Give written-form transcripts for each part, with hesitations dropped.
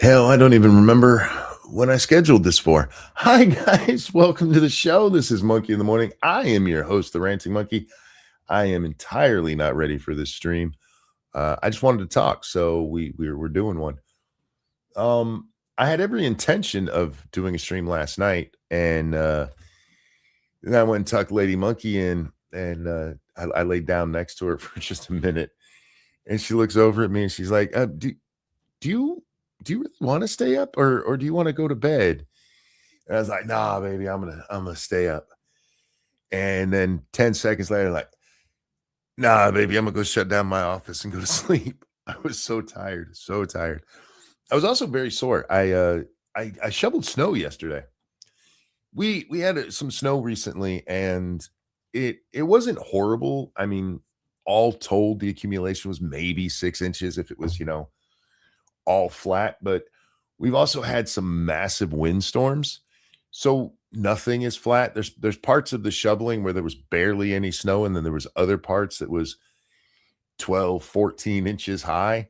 Hell, I don't even remember when I scheduled this for. Hi, guys. Welcome to the show. This is Monkey in the Morning. I am your host, the Ranting Monkey. I am entirely not ready for this stream. I just wanted to talk, so we're doing one. I had every intention of doing a stream last night, and then I went and tucked Lady Monkey in, and I laid down next to her for just a minute, and she looks over at me and she's like, "Do you do you really want to stay up, or do you want to go to bed?" And I was like, "Nah, baby, I'm gonna stay up." And then 10 seconds later, like, "Nah, baby, I'm gonna go shut down my office and go to sleep." I was so tired, so tired. I was also very sore. I shoveled snow yesterday. We had some snow recently, and it wasn't horrible. I mean, all told, the accumulation was maybe 6 inches if it was, all flat, but we've also had some massive windstorms. So nothing is flat. There's parts of the shoveling where there was barely any snow, and then there was other parts that was 12, 14 inches high.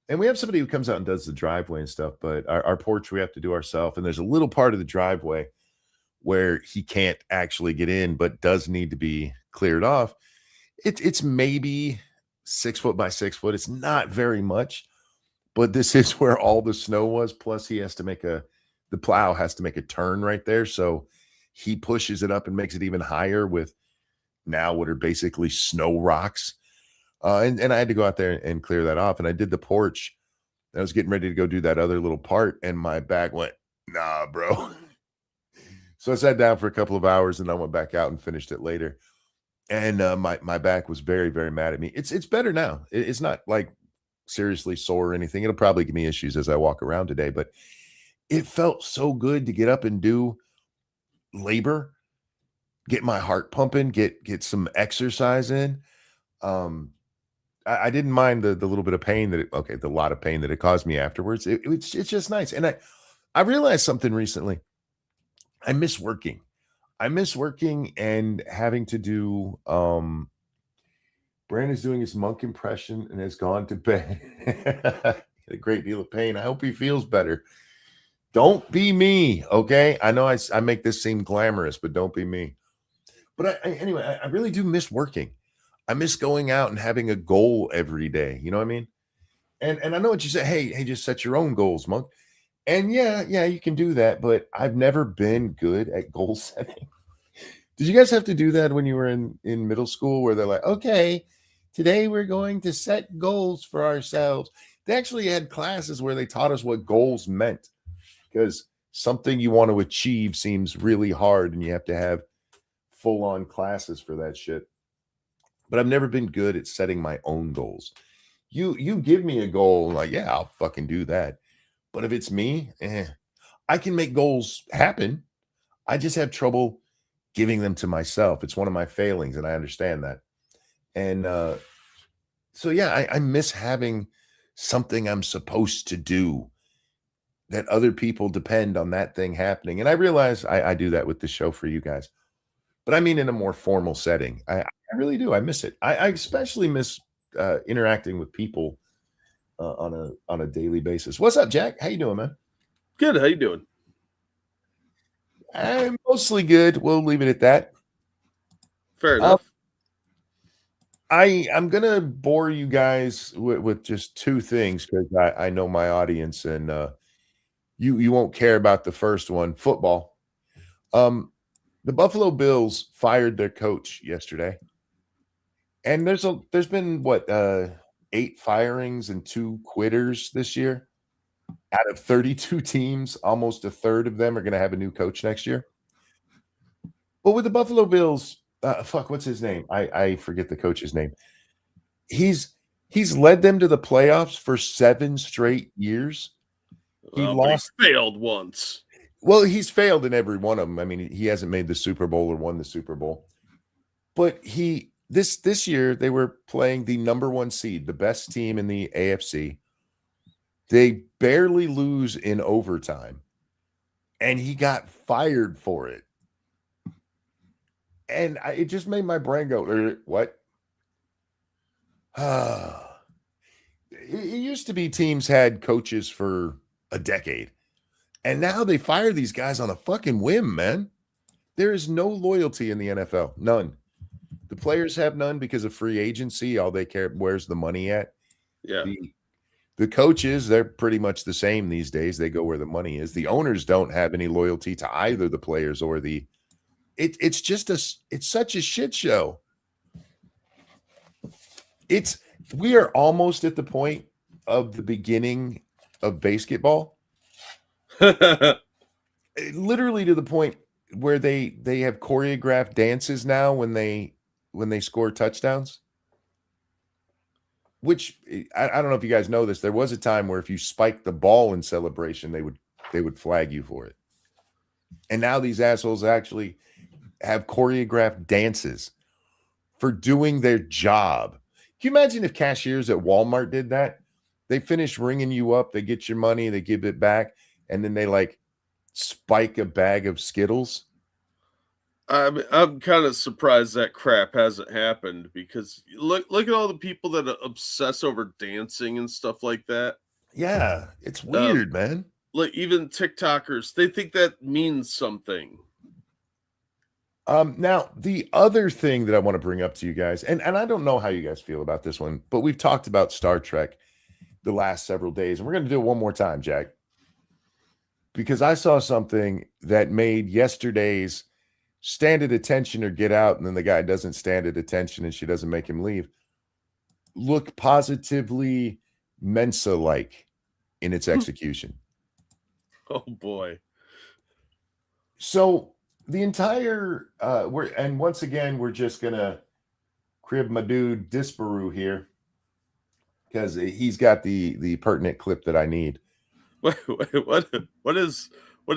And we have somebody who comes out and does the driveway and stuff, but our porch we have to do ourselves. And there's a little part of the driveway where he can't actually get in, but does need to be cleared off. It's maybe 6 foot by 6 foot. It's not very much, but this is where all the snow was. Plus, he has to the plow has to make a turn right there. So he pushes it up and makes it even higher with now what are basically snow rocks. And I had to go out there and clear that off. And I did the porch. I was getting ready to go do that other little part, and my back went, nah, bro. So I sat down for a couple of hours, and I went back out and finished it later. And my back was very, very mad at me. It's better now. It's not like seriously sore or anything. It'll probably give me issues as I walk around today, but it felt so good to get up and do labor, get my heart pumping, get some exercise in. I didn't mind the little bit of pain the lot of pain that it caused me afterwards. It's just nice. And I realized something recently. I miss working. I miss working and having to do Brandon's doing his monk impression and has gone to bed. A great deal of pain. I hope he feels better. Don't be me, okay? I know I make this seem glamorous, but don't be me. But anyway, I really do miss working. I miss going out and having a goal every day. You know what I mean? And I know what you say. Hey, just set your own goals, monk. And yeah, you can do that. But I've never been good at goal setting. Did you guys have to do that when you were in middle school, where they're like, okay, today we're going to set goals for ourselves? They actually had classes where they taught us what goals meant, because something you want to achieve seems really hard, and you have to have full on classes for that shit. But I've never been good at setting my own goals. You give me a goal, like, yeah, I'll fucking do that. But if it's me, I can make goals happen. I just have trouble giving them to myself. It's one of my failings, and I understand that. And so yeah, I miss having something I'm supposed to do, that other people depend on that thing happening. And I realize I do that with the show for you guys, but I mean in a more formal setting. I really do. I miss it. I especially miss interacting with people on a daily basis. What's up, Jack? How you doing, man? Good. How you doing? I'm mostly good. We'll leave it at that. Fair Um, enough. I'm gonna bore you guys with just two things, because I know my audience, and you won't care about the first one. Football. The Buffalo Bills fired their coach yesterday, and there's been what 8 firings and 2 quitters this year. Out of 32 teams, almost a third of them are going to have a new coach next year. But with the Buffalo Bills, fuck, what's his name? I forget the coach's name. He's he's led them to the playoffs for 7 straight years. He But he lost. failed once. Well, he's failed in every one of them. I mean, he hasn't made the Super Bowl or won the Super Bowl. But this year they were playing the number 1 seed, the best team in the AFC. They barely lose in overtime, and he got fired for it. And it just made my brain go, what? It used to be teams had coaches for a decade. And now they fire these guys on a fucking whim, man. There is no loyalty in the NFL. None. The players have none because of free agency. All they care, where's the money at? Yeah. The coaches, they're pretty much the same these days. They go where the money is. The owners don't have any loyalty to either the players or the it's just it's such a shit show. We are almost at the point of the beginning of basketball. Literally to the point where they have choreographed dances now when they score touchdowns. Which I don't know if you guys know this. There was a time where if you spiked the ball in celebration, they would flag you for it. And now these assholes actually have choreographed dances for doing their job. Can you imagine if cashiers at Walmart did that? They finish ringing you up, they get your money, they give it back, and then they like spike a bag of Skittles. I'm kind of surprised that crap hasn't happened because look at all the people that obsess over dancing and stuff like that. Yeah, it's weird, man. Like even TikTokers, they think that means something. Now the other thing that I want to bring up to you guys, and I don't know how you guys feel about this one, but we've talked about Star Trek the last several days, and we're going to do it one more time, Jack, because I saw something that made yesterday's stand at attention or get out, and then the guy doesn't stand at attention and she doesn't make him leave, look positively Mensa-like in its execution. Oh boy. So the entire once again we're just gonna crib my dude Disparu here because he's got the pertinent clip that I need. What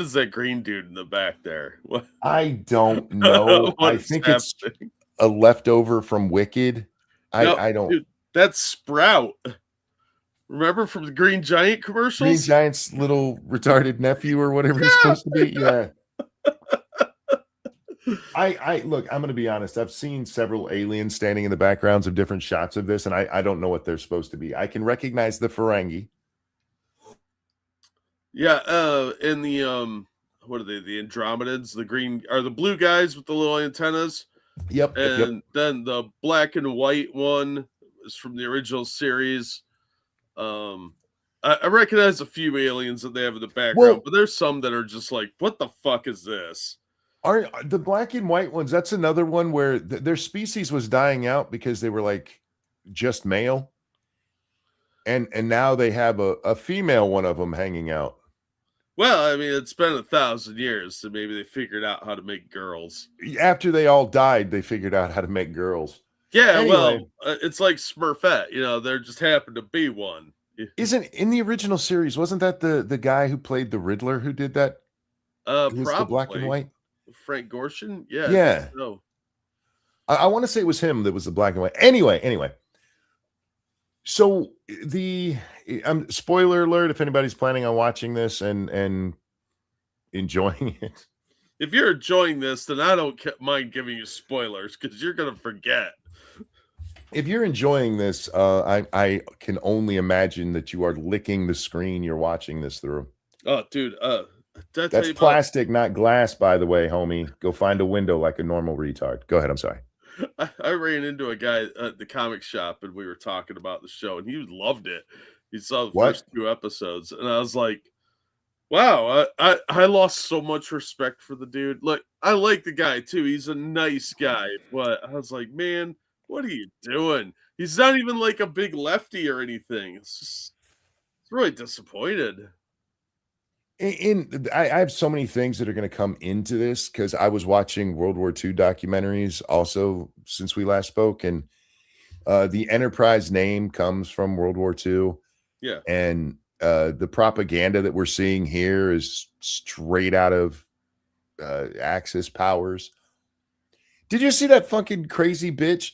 is that green dude in the back there? What? I don't know. I think it's a leftover from Wicked. I don't. Dude, that's Sprout. Remember from the Green Giant commercials? Green Giant's little retarded nephew or whatever he's supposed to be. Yeah. I look, I'm going to be honest. I've seen several aliens standing in the backgrounds of different shots of this, and I don't know what they're supposed to be. I can recognize the Ferengi. Yeah, and the what are they? The Andromedans, the green are the blue guys with the little antennas. Yep. And then the black and white one is from the original series. I recognize a few aliens that they have in the background, but there's some that are just like, what the fuck is this? Are the black and white ones? That's another one where their species was dying out because they were like just male, and now they have a female one of them hanging out. Well, I mean, it's been 1,000 years, so maybe they figured out how to make girls. After they all died, they figured out how to make girls. Yeah, anyway. Well, it's like Smurfette. There just happened to be one. Isn't in the original series? Wasn't that the guy who played the Riddler who did that? Probably the black and white. Frank Gorshin? Yeah. Yeah. No. I want to say it was him that was the black and white. Anyway. So spoiler alert if anybody's planning on watching this and enjoying it. If you're enjoying this, then I don't mind giving you spoilers because you're going to forget. If you're enjoying this, I can only imagine that you are licking the screen you're watching this through. Oh, dude. That's plastic, not glass, by the way, homie. Go find a window like a normal retard. Go ahead. I'm sorry. I ran into a guy at the comic shop and we were talking about the show and he loved it. He saw the first 2 episodes and I was like, wow, I lost so much respect for the dude. Look, I like the guy too. He's a nice guy, but I was like, man, what are you doing? He's not even like a big lefty or anything. It's really disappointed. I have so many things that are going to come into this because I was watching World War II documentaries also since we last spoke, and the Enterprise name comes from World War II. Yeah, and the propaganda that we're seeing here is straight out of Axis powers. Did you see that fucking crazy bitch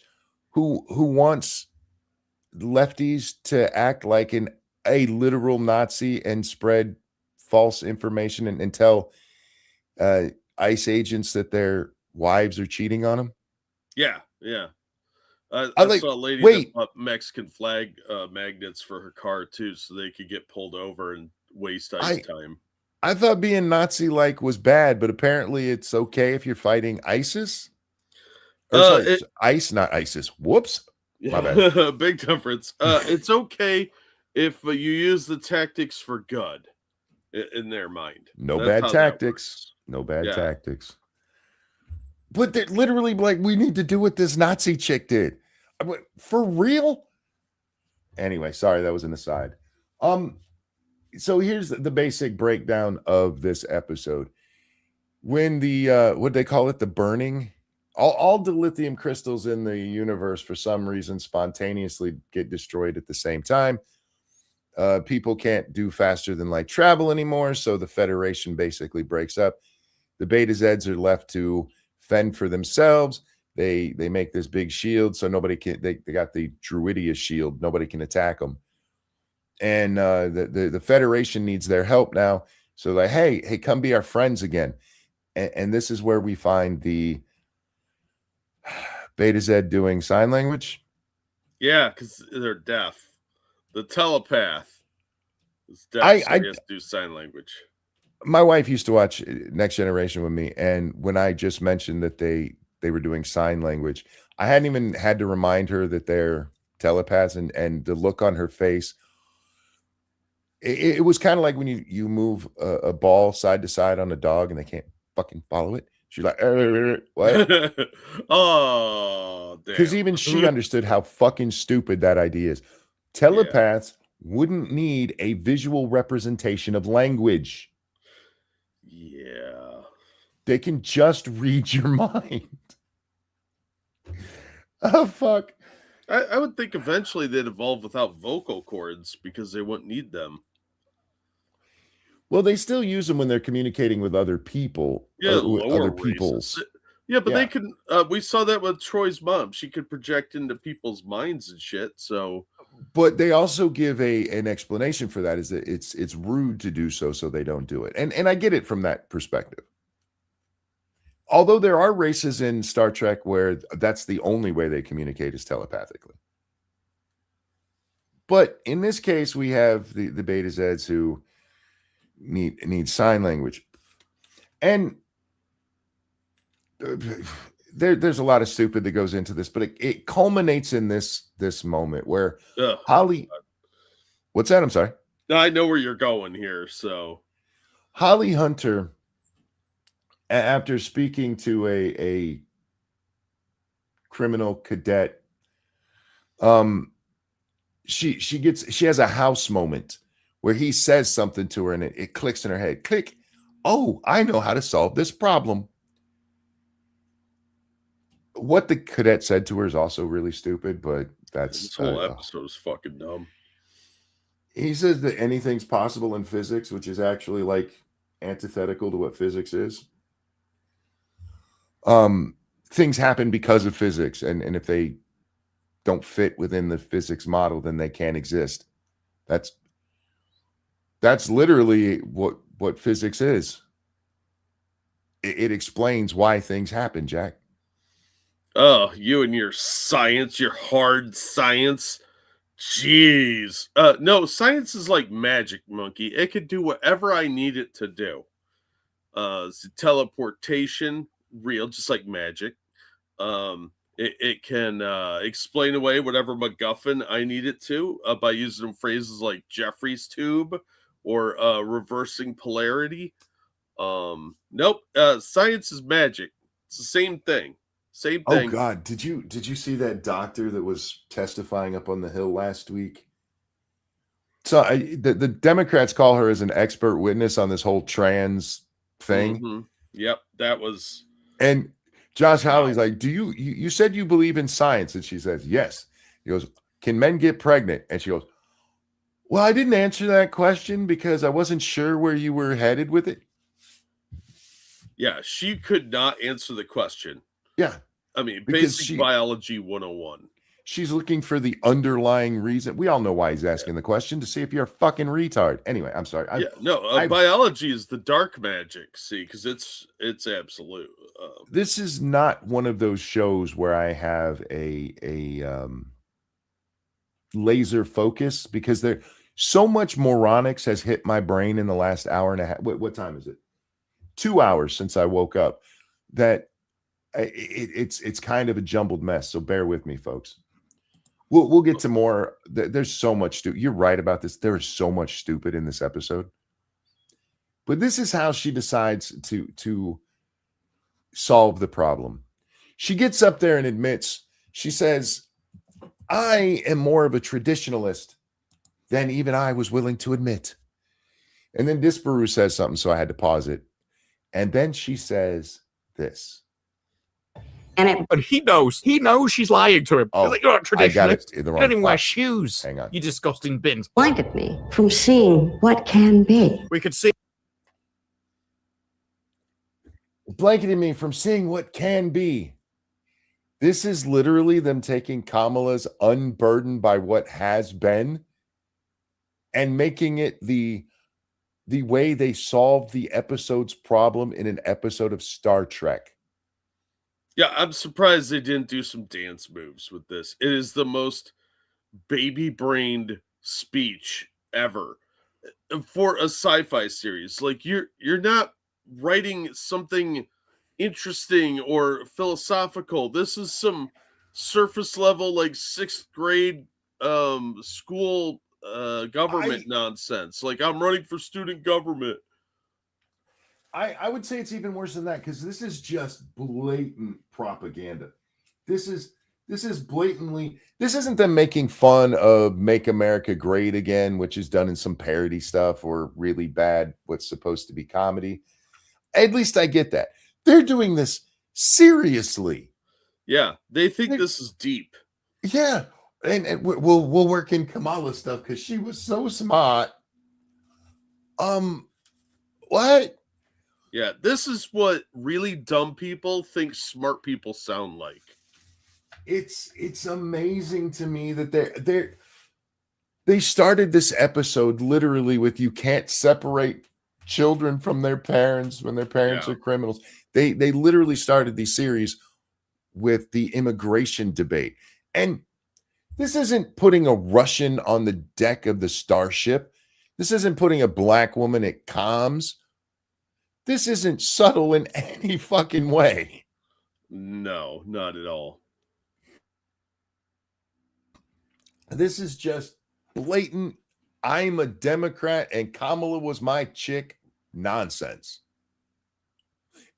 who wants lefties to act like a literal Nazi and spread false information and tell ICE agents that their wives are cheating on them? Yeah. I saw a lady that bought Mexican flag magnets for her car too, so they could get pulled over and waste ice time. I thought being Nazi-like was bad, but apparently it's okay if you're fighting ISIS. Or sorry, ICE, not ISIS. Whoops. My bad. Big difference. It's okay if you use the tactics for good in their mind. No bad tactics. No bad tactics. But they're literally like, we need to do what this Nazi chick did. For real? Anyway, sorry, that was an aside. So here's the basic breakdown of this episode. When the what they call it, the burning, all the lithium crystals in the universe for some reason spontaneously get destroyed at the same time. People can't do faster than light travel anymore, so the Federation basically breaks up. The Beta Zeds are left to fend for themselves. They make this big shield so nobody can. They got the Druidia shield. Nobody can attack them. And the Federation needs their help now. So like, hey, come be our friends again. And this is where we find the Beta Zed doing sign language. Yeah, because they're deaf. The telepath is deaf. I has to do sign language. My wife used to watch Next Generation with me, and when I just mentioned that they were doing sign language, I hadn't even had to remind her that they're telepaths, and the look on her face. It was kind of like when you move a ball side to side on a dog and they can't fucking follow it. She's like, what? Oh, because even she understood how fucking stupid that idea is. Telepaths wouldn't need a visual representation of language. Yeah. They can just read your mind. Oh, fuck. I would think eventually they'd evolve without vocal cords because they wouldn't need them. Well, they still use them when they're communicating with other people. Yeah, other peoples. Yeah, but they can. We saw that with Troy's mom. She could project into people's minds and shit. So, but they also give an explanation for that. Is that it's rude to do so they don't do it. And I get it from that perspective. Although there are races in Star Trek where that's the only way they communicate is telepathically. But in this case, we have the Beta Zeds who need sign language. And there's a lot of stupid that goes into this, but it culminates in this moment where Holly... What's that? I'm sorry. I know where you're going here. So Holly Hunter, after speaking to a criminal cadet, she has a house moment where he says something to her and it clicks in her head. Click. Oh, I know how to solve this problem. What the cadet said to her is also really stupid, but this whole episode is fucking dumb. He says that anything's possible in physics, which is actually like antithetical to what physics is. Things happen because of physics, and if they don't fit within the physics model, then they can't exist. That's literally what physics is. It explains why things happen, Jack. Oh, you and your science, your hard science. Jeez. No, science is like magic, Monkey. It could do whatever I need it to do. Teleportation, real, just like magic. It can explain away whatever MacGuffin I need it to by using phrases like Jeffrey's tube or reversing polarity. Nope. Science is magic. It's the same thing. Same thing. Oh God, did you see that doctor that was testifying up on the Hill last week? So the Democrats call her as an expert witness on this whole trans thing. Mm-hmm. Yep, that was. And Josh Hawley's like, "Do you said you believe in science?" And she says, "Yes." He goes, "Can men get pregnant?" And she goes, "Well, I didn't answer that question because I wasn't sure where you were headed with it." Yeah, she could not answer the question. Yeah. I mean, basic biology 101. She's looking for the underlying reason. We all know why he's asking the question, to see if you're a fucking retard. Anyway, I'm sorry. Biology is the dark magic, see, because it's absolute. This is not one of those shows where I have a laser focus, because So much moronics has hit my brain in the last hour and a half. What time is it? 2 hours since I woke up. That it's kind of a jumbled mess. So bear with me, folks. We'll get to more. There's so much stupid. You're right about this. There is so much stupid in this episode. But this is how she decides to solve the problem. She gets up there and admits, she says, I am more of a traditionalist than even I was willing to admit. And then Disparu says something, so I had to pause it. And then she says this. But he knows she's lying to him. Oh, Like, you're a I got it traditionalist. in the You wrong don't even wear spot. shoes. Hang on. You disgusting bins. Blinded me from seeing what can be. We could see Blanketed me from seeing what can be. This is literally them taking Kamala's unburdened by what has been and making it the way they solved the episode's problem in an episode of Star Trek. Yeah, I'm surprised they didn't do some dance moves with this. It is the most baby-brained speech ever for a sci-fi series. Like you're not writing something interesting or philosophical. This is some surface level, like 6th grade school government nonsense. Like, I'm running for student government. I would say it's even worse than that, because this is just blatant propaganda. This is blatantly, this isn't them making fun of Make America Great Again, which is done in some parody stuff, or really bad what's supposed to be comedy. At least I get that. They're doing this seriously. Yeah, they think this is deep. Yeah, and we'll work in Kamala stuff because she was so smart. What? Yeah, this is what really dumb people think smart people sound like. It's amazing to me that they started this episode literally with, you can't separate children from their parents when their parents are criminals. They literally started the series with the immigration debate. And this isn't putting a Russian on the deck of the starship. This isn't putting a black woman at comms. This isn't subtle in any fucking way. No, not at all. This is just blatant, I'm a Democrat and Kamala was my chick nonsense.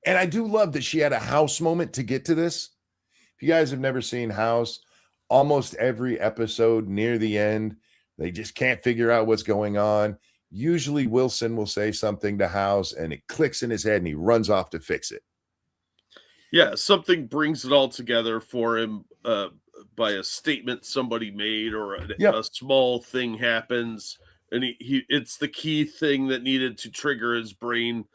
And I do love that she had a House moment to get to this. If you guys have never seen House, almost every episode near the end, they just can't figure out what's going on. Usually Wilson will say something to House and it clicks in his head and he runs off to fix it. Yeah, something brings it all together for him by a statement somebody made, or a small thing happens, and he it's the key thing that needed to trigger his brain.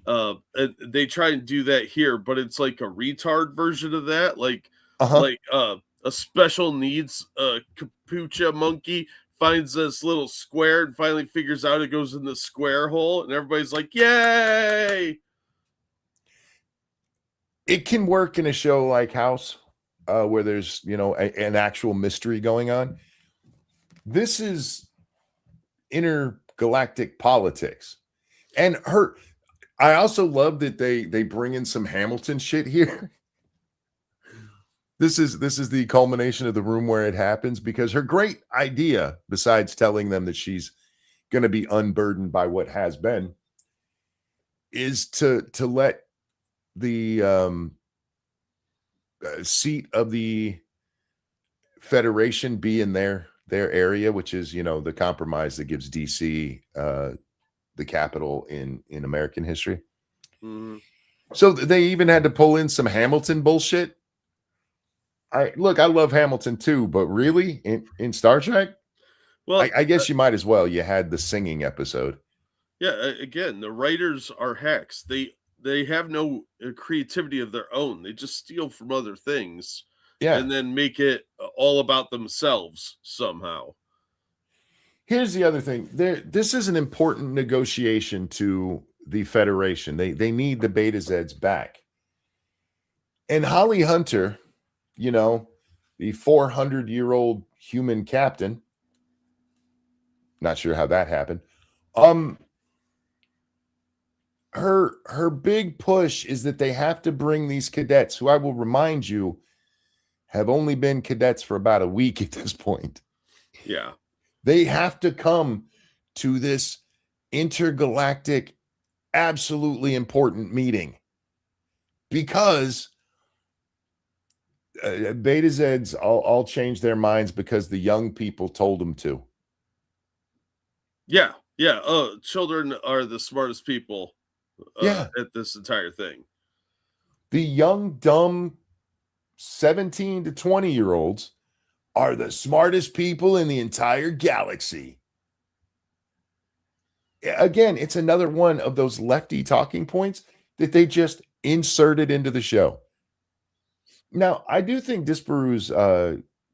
And they try and do that here, but it's like a retard version of that, like a special needs capucha monkey finds this little square and finally figures out it goes in the square hole, and everybody's like, yay! It can work in a show like House, where there's, an actual mystery going on. This is intergalactic politics. And I also love that they bring in some Hamilton shit here. This is the culmination of the room where it happens, because her great idea, besides telling them that she's going to be unburdened by what has been, is to let the seat of the Federation be in their area, which is, the compromise that gives DC the capital in American history. Mm-hmm. So they even had to pull in some Hamilton bullshit. I love Hamilton too, but really in Star Trek, well, I guess you might as well. You had the singing episode. Yeah, again, the writers are hacks. They have no creativity of their own. They just steal from other things, and then make it all about themselves somehow. Here's the other thing. This is an important negotiation to the Federation. They need the Beta Zeds back. And Holly Hunter, the 400-year-old human captain, Not sure how that happened. Her big push is that they have to bring these cadets, who I will remind you have only been cadets for about a week at this point. Yeah. They have to come to this intergalactic, absolutely important meeting because Beta Zeds all changed their minds because the young people told them to. Yeah. Yeah. Children are the smartest people at this entire thing. The young, dumb 17 to 20-year-olds are the smartest people in the entire galaxy. Again, it's another one of those lefty talking points that they just inserted into the show. Now, I do think Disparu's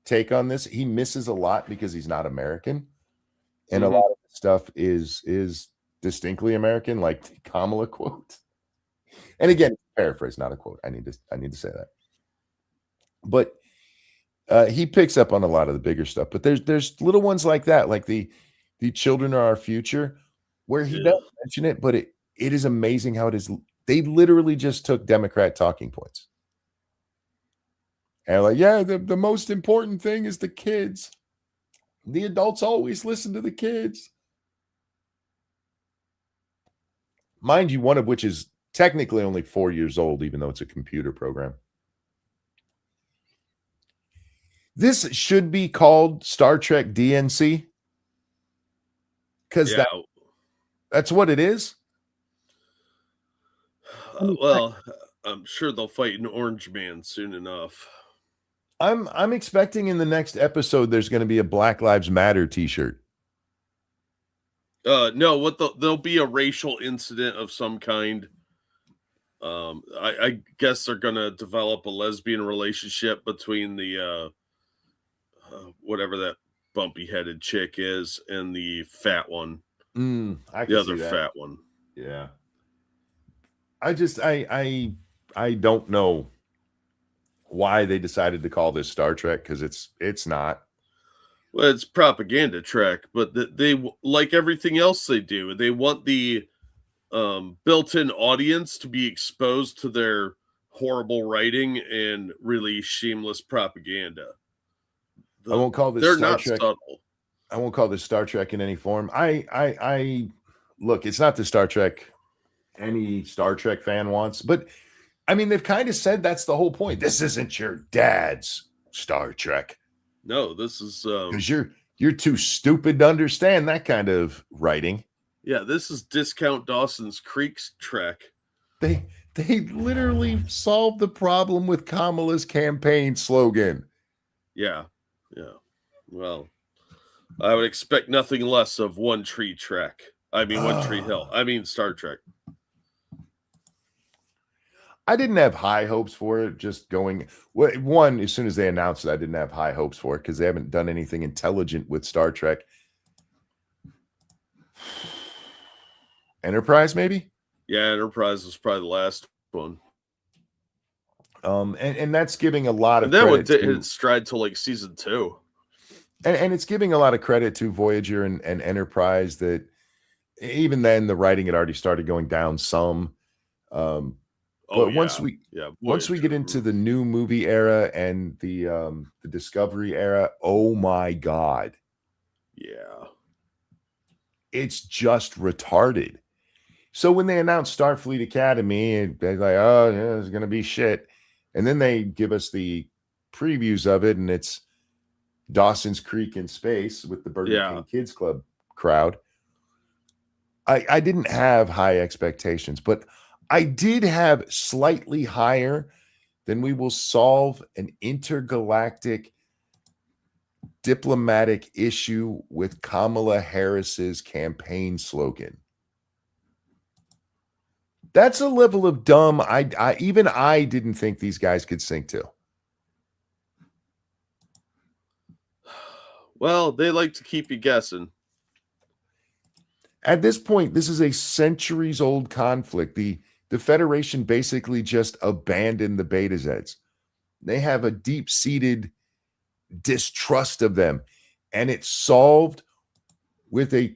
take on this, he misses a lot because he's not American. And a lot of the stuff is distinctly American, like the Kamala quote. And again, paraphrase, not a quote. I need to say that. But he picks up on a lot of the bigger stuff. But there's little ones like that, like the children are our future, where he does mention it, but it is amazing how it is. They literally just took Democrat talking points. And like, yeah, the most important thing is the kids. The adults always listen to the kids. Mind you, one of which is technically only 4 years old, even though it's a computer program. This should be called Star Trek DNC. Because that's what it is. Well, I'm sure they'll fight an Orange Man soon enough. I'm expecting in the next episode there's going to be a Black Lives Matter t-shirt. No, there'll be a racial incident of some kind. I guess they're going to develop a lesbian relationship between the whatever that bumpy-headed chick is and the fat one. The other fat one. Yeah. I don't know why they decided to call this Star Trek, because it's not. Well, it's propaganda Trek, but they like everything else they do. They want the built-in audience to be exposed to their horrible writing and really shameless propaganda. I won't call this They're Star not Trek. subtle. I won't call this Star Trek in any form. I look, it's not the Star Trek any Star Trek fan wants, but I mean, they've kind of said that's the whole point. This isn't your dad's Star Trek. No, this is because you're too stupid to understand that kind of writing. Yeah, this is Discount Dawson's Creek's Trek. They literally solved the problem with Kamala's campaign slogan. Yeah. Well, I would expect nothing less of One Tree Trek. I mean, One Tree Hill. I mean, Star Trek. I didn't have high hopes for it. Just going one, as soon as they announced it, I didn't have high hopes for it because they haven't done anything intelligent with Star Trek. Enterprise, maybe? Yeah, Enterprise was probably the last one. And that's giving a lot of that credit would hit stride to like season 2. And it's giving a lot of credit to Voyager and Enterprise that even then the writing had already started going down some. But once we get into the new movie era and the Discovery era, oh my God. Yeah. It's just retarded. So when they announced Starfleet Academy, they're like, oh, yeah, it's going to be shit. And then they give us the previews of it, and it's Dawson's Creek in space with the Burger King Kids Club crowd. I didn't have high expectations, but I did have slightly higher than we will solve an intergalactic diplomatic issue with Kamala Harris's campaign slogan. That's a level of dumb even I didn't think these guys could sink to. Well, they like to keep you guessing. At this point, this is a centuries-old conflict. The Federation basically just abandoned the Beta Zeds. They have a deep-seated distrust of them, and it's solved with a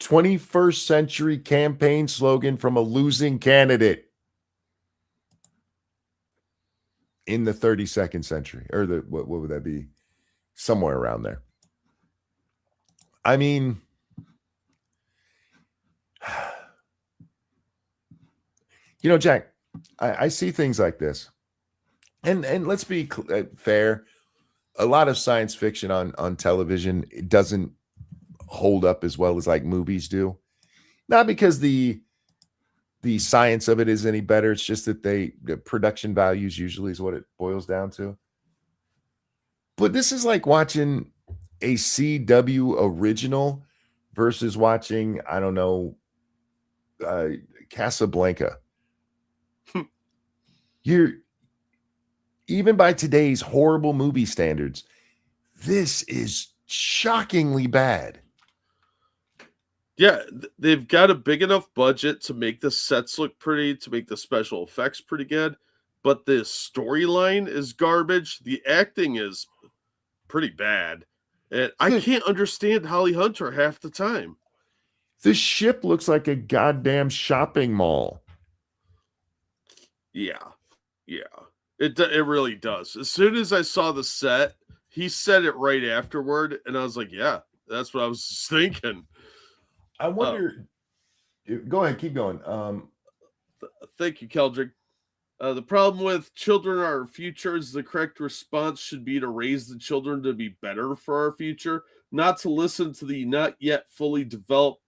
21st century campaign slogan from a losing candidate in the 32nd century, or what would that be? Somewhere around there. I mean, Jack, I see things like this, and let's be fair. A lot of science fiction on television, it doesn't hold up as well as like movies do. Not because the science of it is any better. It's just that the production values usually is what it boils down to. But this is like watching a CW original versus watching, I don't know, Casablanca. You're, even by today's horrible movie standards, this is shockingly bad. Yeah, they've got a big enough budget to make the sets look pretty, to make the special effects pretty good, but the storyline is garbage. The acting is pretty bad. And I can't understand Holly Hunter half the time. This ship looks like a goddamn shopping mall. Yeah. It really does. As soon as I saw the set, he said it right afterward, and I was like, yeah, that's what I was thinking. I wonder. Go ahead, keep going. Thank you, Keldrick. The problem with children are our future is the correct response should be to raise the children to be better for our future, not to listen to the not yet fully developed,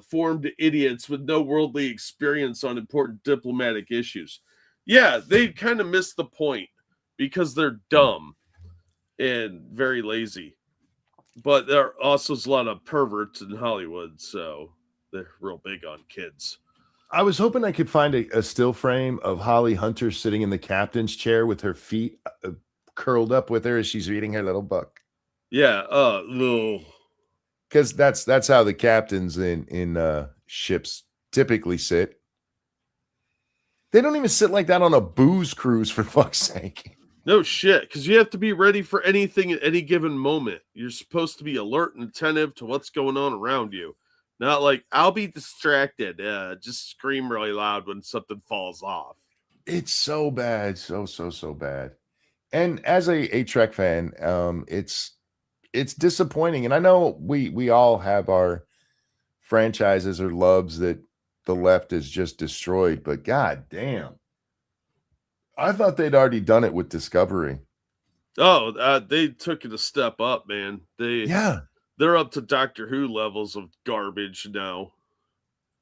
formed idiots with no worldly experience on important diplomatic issues. Yeah, they kind of missed the point because they're dumb and very lazy. But there also is a lot of perverts in Hollywood, so they're real big on kids. I was hoping I could find a still frame of Holly Hunter sitting in the captain's chair with her feet curled up with her as she's reading her little book. Yeah, little. Because that's how the captains in ships typically sit. They don't even sit like that on a booze cruise, for fuck's sake. No shit, because you have to be ready for anything at any given moment. You're supposed to be alert and attentive to what's going on around you. Not like, I'll be distracted. Just scream really loud when something falls off. It's so bad. So bad. And as a Trek fan, it's disappointing. And I know we all have our franchises or loves that the left has just destroyed, but god damn. I thought they'd already done it with Discovery. Oh, they took it a step up, man. They're up to Doctor Who levels of garbage now.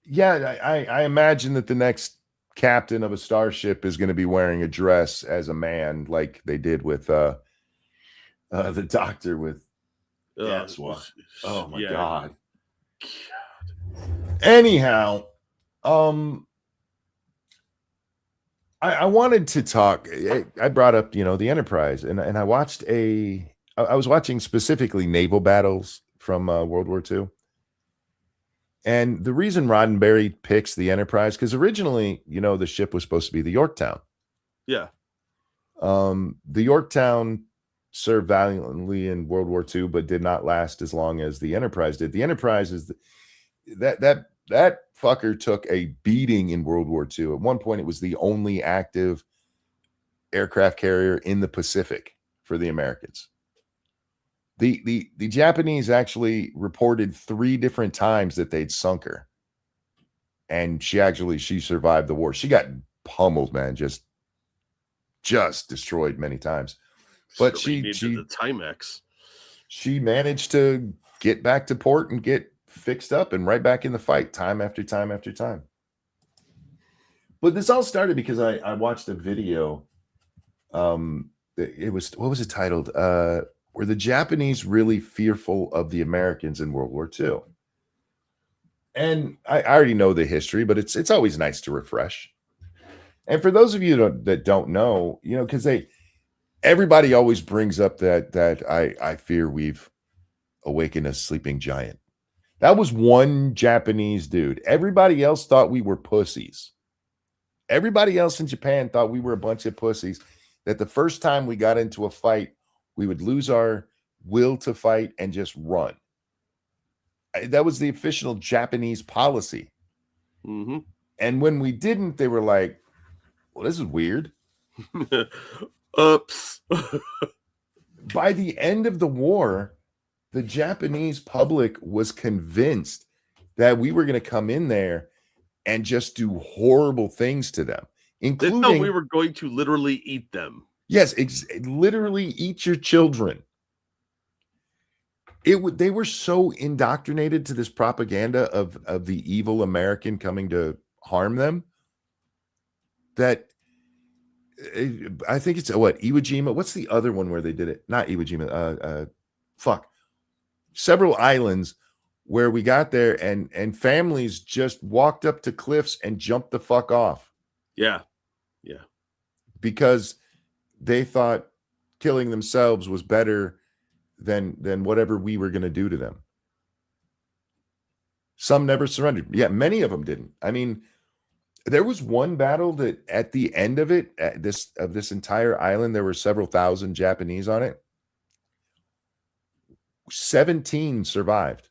Yeah, I imagine that the next captain of a starship is going to be wearing a dress as a man, like they did with the Doctor with guess what? Oh my god. Anyhow, I wanted to talk. I brought up, the Enterprise, and I watched I was watching specifically naval battles from World War II. And the reason Roddenberry picks the Enterprise, because originally, the ship was supposed to be the Yorktown. Yeah. The Yorktown served valiantly in World War II, but did not last as long as the Enterprise did. The Enterprise is that fucker took a beating in World War II. At one point, it was the only active aircraft carrier in the Pacific for the Americans. The Japanese actually reported 3 different times that they'd sunk her. And she survived the war. She got pummeled, man, just destroyed many times. But she the Timex. She managed to get back to port and get fixed up and right back in the fight time after time after time. But this all started because I watched a video. It was, what was it titled? Were the Japanese really fearful of the Americans in World War II? And I already know the history, but it's always nice to refresh. And for those of you that don't know, because everybody always brings up that I fear we've awakened a sleeping giant. That was one Japanese dude. Everybody else thought we were pussies. Everybody else in Japan thought we were a bunch of pussies, that the first time we got into a fight, we would lose our will to fight and just run. That was the official Japanese policy. Mm-hmm. And when we didn't, they were like, well, this is weird. Oops. By the end of the war, the Japanese public was convinced that we were going to come in there and just do horrible things to them, including they thought we were going to literally eat them. Yes, literally eat your children. They were so indoctrinated to this propaganda of the evil American coming to harm them that I think it's Iwo Jima. What's the other one where they did it? Not Iwo Jima. Several islands where we got there and families just walked up to cliffs and jumped the fuck off. Yeah. Because they thought killing themselves was better than whatever we were going to do to them. Some never surrendered. Yeah, many of them didn't. I mean, there was one battle that at the end of it, this entire island, there were several thousand Japanese on it. 17 survived.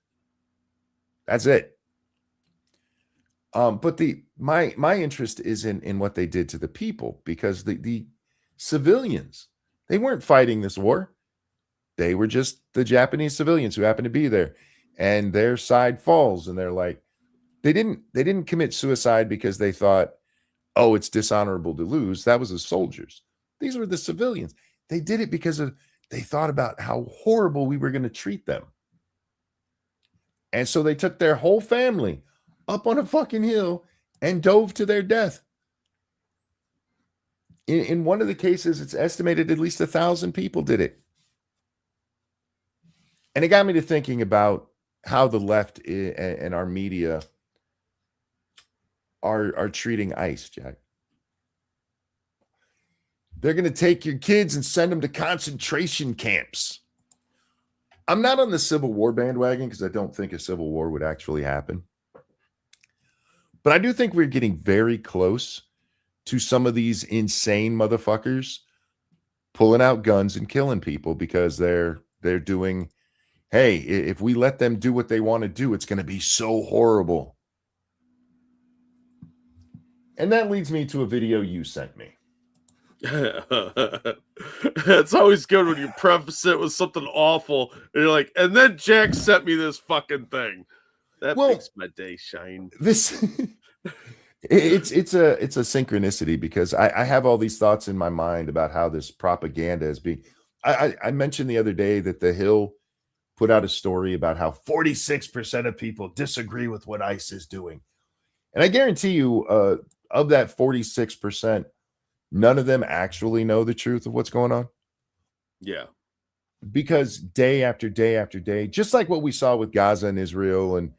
That's it. But my interest is in what they did to the people, because the civilians, they weren't fighting this war. They were just the Japanese civilians who happened to be there, and their side falls, and they're like, they didn't commit suicide because they thought, oh, it's dishonorable to lose. That was the soldiers. These were the civilians. They did it because they thought about how horrible we were going to treat them. And so they took their whole family up on a fucking hill and dove to their death. In one of the cases, it's estimated at least 1,000 people did it. And it got me to thinking about how the left and our media are treating ICE, Jack. They're going to take your kids and send them to concentration camps. I'm not on the Civil War bandwagon because I don't think a civil war would actually happen. But I do think we're getting very close to some of these insane motherfuckers pulling out guns and killing people because they're doing, hey, if we let them do what they want to do, it's going to be so horrible. And that leads me to a video you sent me. It's always good when you preface it with something awful and you're like, and then Jack sent me this fucking thing. That makes my day shine. This it's a synchronicity, because I have all these thoughts in my mind about how this propaganda is being. I mentioned the other day that The Hill put out a story about how 46% of people disagree with what ICE is doing. And I guarantee you, of that 46%, none of them actually know the truth of what's going on. Yeah. Because day after day after day, just like what we saw with Gaza and Israel, and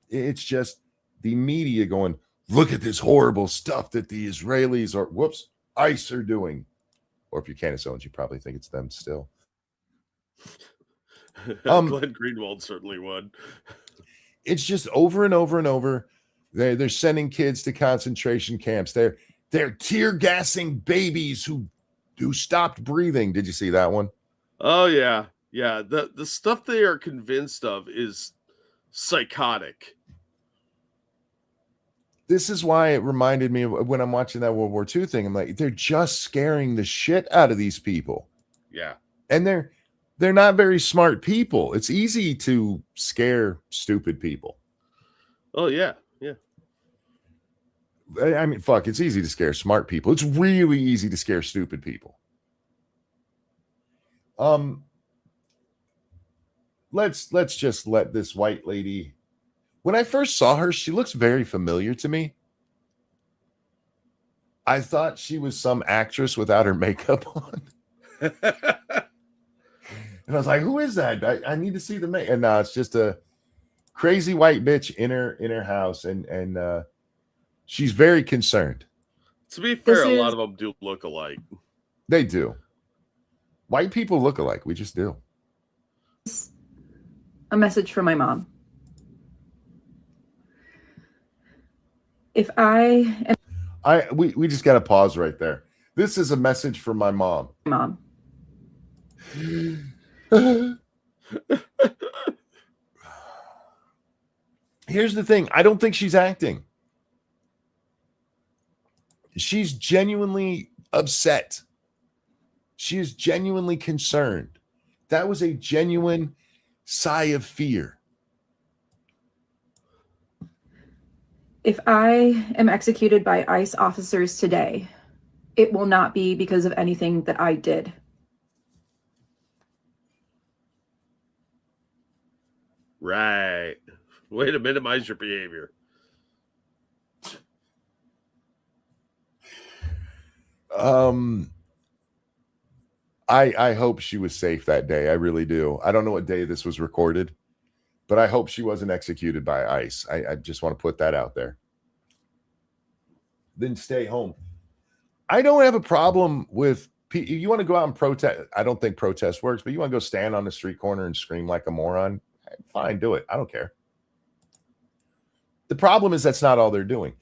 it's just the media going, look at this horrible stuff that the Israelis ICE are doing. Or if you're Candace Owens, you probably think it's them still. Glenn Greenwald certainly would. It's just over and over and over. They're sending kids to concentration camps. They're tear gassing babies who stopped breathing. Did you see that one? Oh yeah. Yeah. The stuff they are convinced of is psychotic. This is why it reminded me of when I'm watching that World War II thing. I'm like, they're just scaring the shit out of these people. Yeah. And they're not very smart people. It's easy to scare stupid people. Oh yeah. Yeah. I mean, fuck, it's easy to scare smart people. It's really easy to scare stupid people. Let's just let this white lady. When I first saw her, she looks very familiar to me. I thought she was some actress without her makeup on. And I was like, who is that? I need to see the makeup. And no, it's just a crazy white bitch in her house. And she's very concerned. To be fair, a lot of them do look alike. They do. White people look alike. We just do. A message from my mom. If we just got to pause right there. This is a message from my mom. Mom. Here's the thing. I don't think she's acting. She's genuinely upset. She is genuinely concerned. That was a genuine sigh of fear. If I am executed by ICE officers today, it will not be because of anything that I did. Right. Way to minimize your behavior. I hope she was safe that day. I really do. I don't know what day this was recorded, but I hope she wasn't executed by ICE. I just want to put that out there. Then stay home. I don't have a problem with you want to go out and protest. I don't think protest works, but you want to go stand on the street corner and scream like a moron. Fine, do it. I don't care. The problem is that's not all they're doing.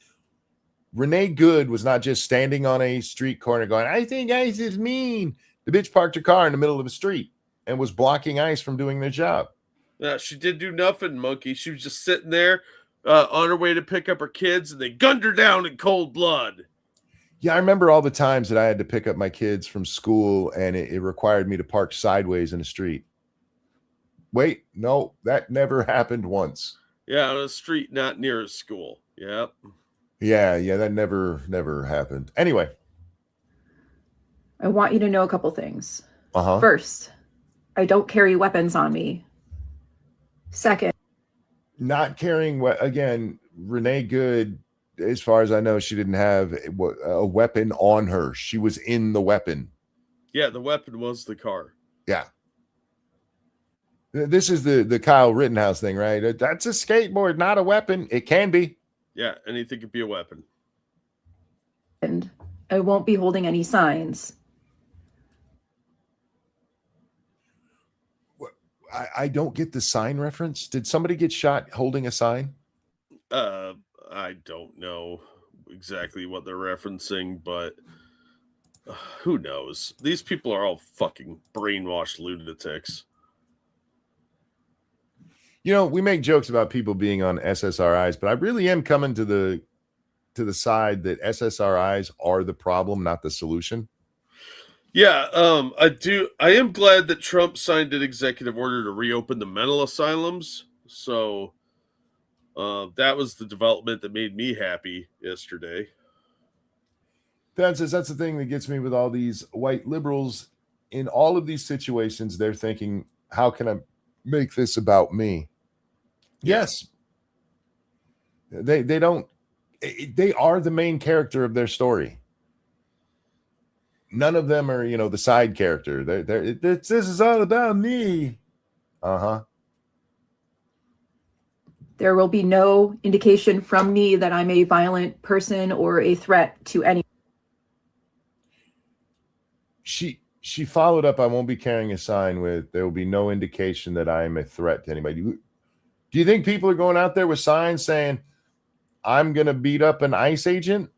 Renee Good was not just standing on a street corner going, I think ICE is mean. The bitch parked her car in the middle of the street and was blocking ICE from doing their job. Yeah, she did do nothing, Monkey. She was just sitting there on her way to pick up her kids, and they gunned her down in cold blood. Yeah, I remember all the times that I had to pick up my kids from school, and it required me to park sideways in the street. Wait, no, that never happened once. Yeah, on a street not near a school. Yep. Yeah, that never happened. Anyway. I want you to know a couple things. Uh-huh. First, I don't carry weapons on me. Second, not carrying again, Renee Good, as far as I know, she didn't have a weapon on her. She was in the weapon. Yeah, the weapon was the car. Yeah. This is the Kyle Rittenhouse thing, right? That's a skateboard, not a weapon. It can be. Yeah, anything could be a weapon. and I won't be holding any signs. I don't get the sign reference. Did somebody get shot holding a sign? I don't know exactly what they're referencing, but who knows? These people are all fucking brainwashed lunatics. You know, we make jokes about people being on SSRIs, but I really am coming to the side that SSRIs are the problem, not the solution. Yeah, I am glad that Trump signed an executive order to reopen the mental asylums. So that was the development that made me happy yesterday. That's the thing that gets me with all these white liberals. In all of these situations, they're thinking, how can I make this about me? Yes. They are the main character of their story. None of them are, the side character. This is all about me. Uh-huh. There will be no indication from me that I'm a violent person or a threat to anyone. She followed up, I won't be carrying a sign with, there will be no indication that I am a threat to anybody. Do you think people are going out there with signs saying, I'm going to beat up an ICE agent?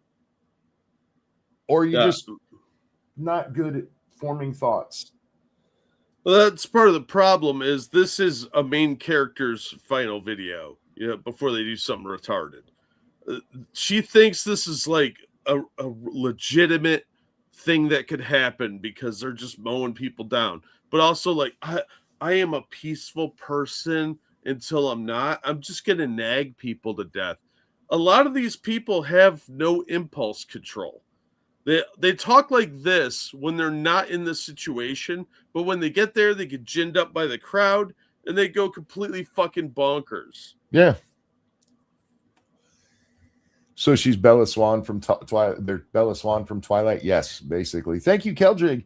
Or are you just not good at forming thoughts? Well, that's part of the problem. Is this is a main character's final video, before they do something retarded. She thinks this is like a legitimate thing that could happen because they're just mowing people down. But also, like, I am a peaceful person until I'm not. I'm just going to nag people to death. A lot of these people have no impulse control. They talk like this when they're not in the situation, but when they get there, they get ginned up by the crowd and they go completely fucking bonkers. Yeah. So she's Bella Swan from Twilight. They're Bella Swan from Twilight. Yes, basically. Thank you, Keldrig.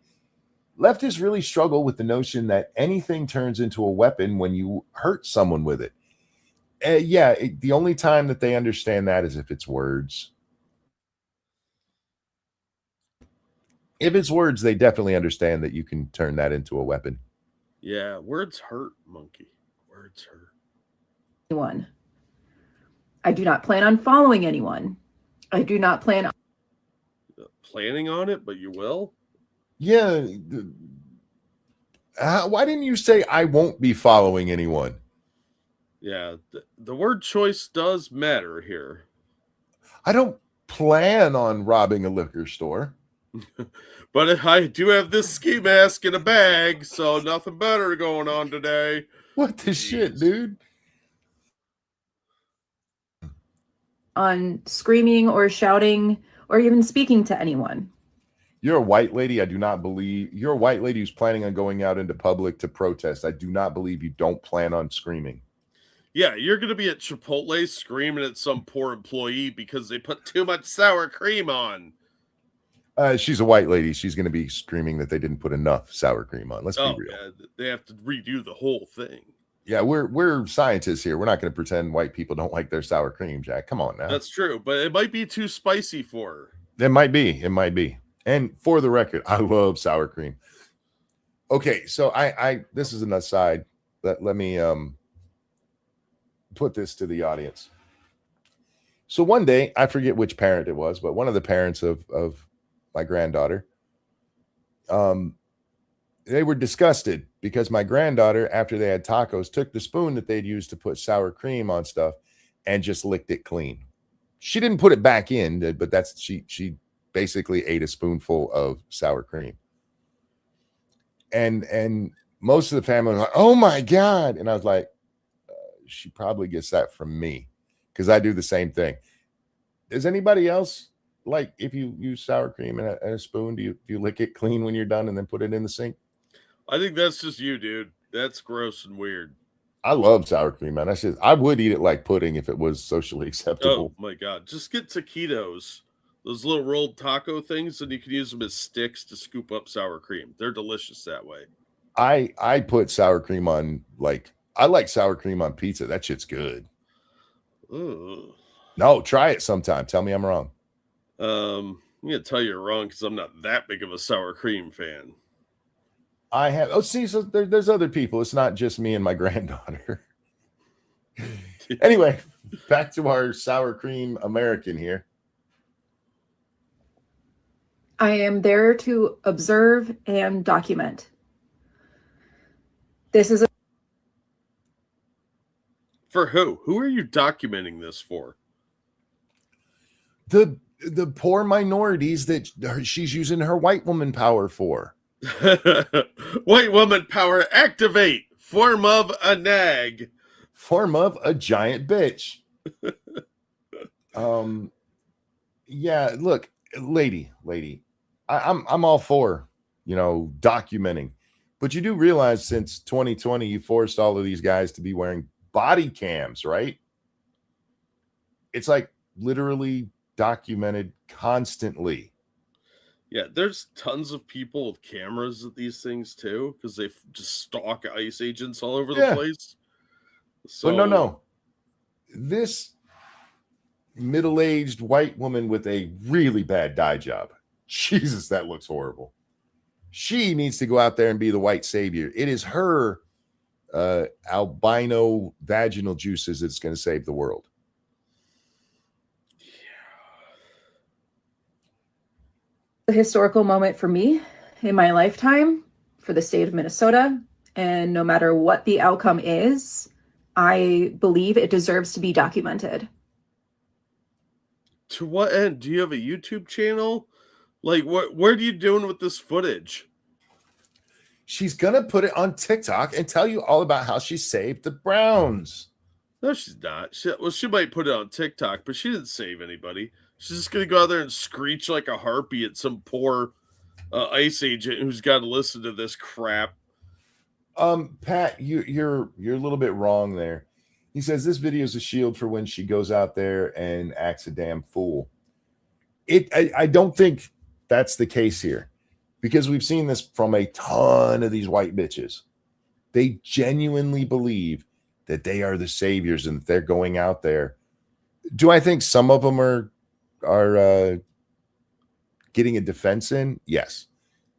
Leftists really struggle with the notion that anything turns into a weapon when you hurt someone with it. The only time that they understand that is if it's words. If it's words, they definitely understand that you can turn that into a weapon. Yeah, words hurt, Monkey. Words hurt. Anyone. I do not plan on following anyone. I do not plan on planning on it, but you will? Yeah. Why didn't you say I won't be following anyone? Yeah, the word choice does matter here. I don't plan on robbing a liquor store. But I do have this ski mask in a bag, so nothing better going on today. What the shit, dude? On screaming or shouting or even speaking to anyone. You're a white lady. I do not believe you're a white lady who's planning on going out into public to protest. I do not believe you don't plan on screaming. Yeah, you're going to be at Chipotle screaming at some poor employee because they put too much sour cream on. She's a white lady. She's going to be screaming that they didn't put enough sour cream on. Let's be real. Yeah, they have to redo the whole thing. Yeah, we're scientists here. We're not going to pretend white people don't like their sour cream, Jack. Come on now. That's true, but it might be too spicy for her. It might be. It might be. And for the record, I love sour cream. Okay, so I this is an aside. Let me put this to the audience. So one day, I forget which parent it was, but one of the parents of my granddaughter, they were disgusted because my granddaughter, after they had tacos, took the spoon that they'd used to put sour cream on stuff and just licked it clean. She didn't put it back in, but that's she basically ate a spoonful of sour cream. And most of the family was like, "Oh my God." And I was like, she probably gets that from me because I do the same thing. Does anybody else, like, if you use sour cream in a spoon, do you lick it clean when you're done and then put it in the sink? I think that's just you, dude. That's gross and weird. I love sour cream, man. I would eat it like pudding if it was socially acceptable. Oh my God. Just get taquitos, those little rolled taco things, and you can use them as sticks to scoop up sour cream. They're delicious that way. I put sour cream on, like, I like sour cream on pizza. That shit's good. Ugh. No, try it sometime. Tell me I'm wrong. I'm gonna tell you you're wrong because I'm not that big of a sour cream fan. I have. Oh, see, so there's other people. It's not just me and my granddaughter. Anyway, back to our sour cream American here. I am there to observe and document. This is For who? Who are you documenting this for? The poor minorities that she's using her white woman power for. White woman power activate. Form of a nag. Form of a giant bitch. Yeah, look, lady, I'm all for, documenting. But you do realize since 2020, you forced all of these guys to be wearing body cams, right? It's like literally documented constantly. Yeah, there's tons of people with cameras at these things too, because they just stalk ICE agents all over the place. So But no. This middle-aged white woman with a really bad dye job. Jesus, that looks horrible. She needs to go out there and be the white savior. It is her albino vaginal juices that's going to save the world. a historical moment for me in my lifetime, for the state of Minnesota. And no matter what the outcome is, I believe it deserves to be documented. To what end? Do you have a YouTube channel? Like, what are you doing with this footage? She's going to put it on TikTok and tell you all about how she saved the Browns. No, she's not. She might put it on TikTok, but she didn't save anybody. She's just going to go out there and screech like a harpy at some poor ICE agent who's got to listen to this crap. Pat, you're a little bit wrong there. He says this video is a shield for when she goes out there and acts a damn fool. I don't think that's the case here, because we've seen this from a ton of these white bitches. They genuinely believe that they are the saviors and that they're going out there. Do I think some of them are getting a defense in? Yes.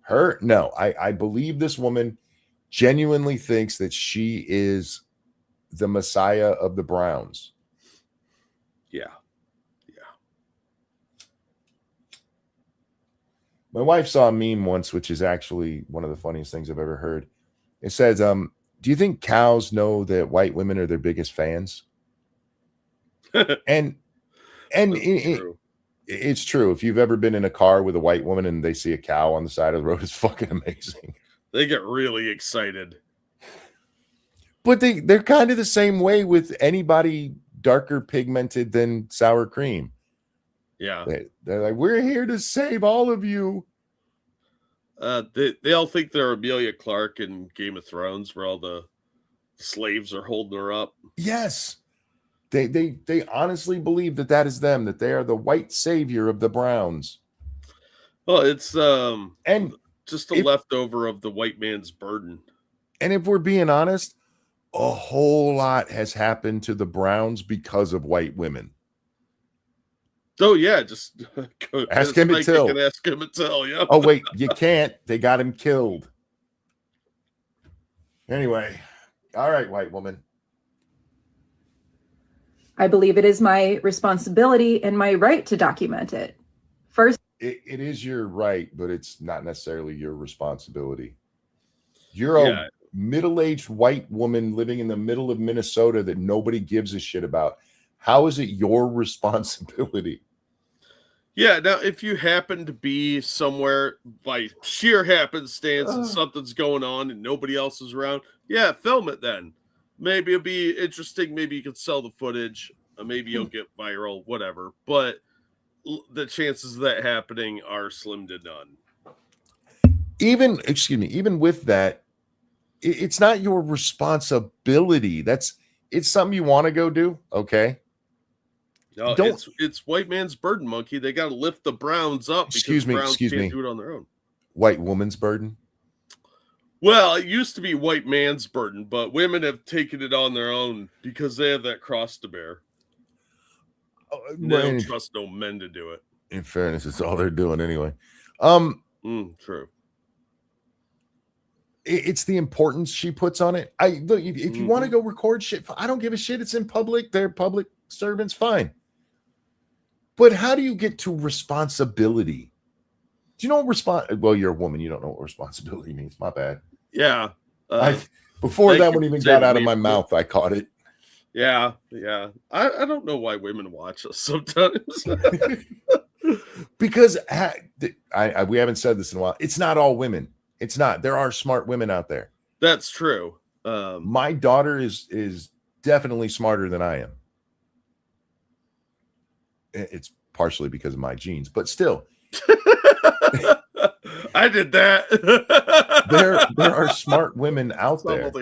Her? No. I believe this woman genuinely thinks that she is the Messiah of the Browns. Yeah. My wife saw a meme once, which is actually one of the funniest things I've ever heard. It says, Do you think cows know that white women are their biggest fans? and it's true. If you've ever been in a car with a white woman and they see a cow on the side of the road, it's fucking amazing. They get really excited. But they're kind of the same way with anybody darker pigmented than sour cream. Yeah. They're like, we're here to save all of you. They all think they're Emilia Clarke in Game of Thrones, where all the slaves are holding her up. Yes. They honestly believe that is them, that they are the white savior of the browns. Well, it's and just a leftover of the white man's burden. And if we're being honest, a whole lot has happened to the browns because of white women. Oh yeah, just ask him to tell. Ask him to tell. Yeah. Oh wait, you can't. They got him killed. Anyway, all right, white woman. I believe it is my responsibility and my right to document it. First, it is your right, but it's not necessarily your responsibility. You're a middle-aged white woman living in the middle of Minnesota that nobody gives a shit about. How is it your responsibility? Yeah, now if you happen to be somewhere by sheer happenstance and something's going on and nobody else is around, yeah, film it then. Maybe it'll be interesting. Maybe you can sell the footage. Maybe you'll get viral, whatever. But the chances of that happening are slim to none. Even with that, it's not your responsibility. It's something you want to go do. Okay. No, it's white man's burden, monkey. They got to lift the browns up. Excuse me. Can't do it on their own. White woman's burden. Well, it used to be white man's burden, but women have taken it on their own because they have that cross to bear. They don't trust no men to do it. In fairness, it's all they're doing anyway. True. It's the importance she puts on it. Look, if you want to go record shit, I don't give a shit. It's in public. They're public servants. Fine. But how do you get to responsibility? Do you know what well, you're a woman. You don't know what responsibility means. My bad. Yeah. Before that one even got out of my mouth, I caught it. Yeah. I don't know why women watch us sometimes. Because we haven't said this in a while. It's not all women. It's not. There are smart women out there. That's true. My daughter is definitely smarter than I am. It's partially because of my genes, but still. I did that. there are smart women out there,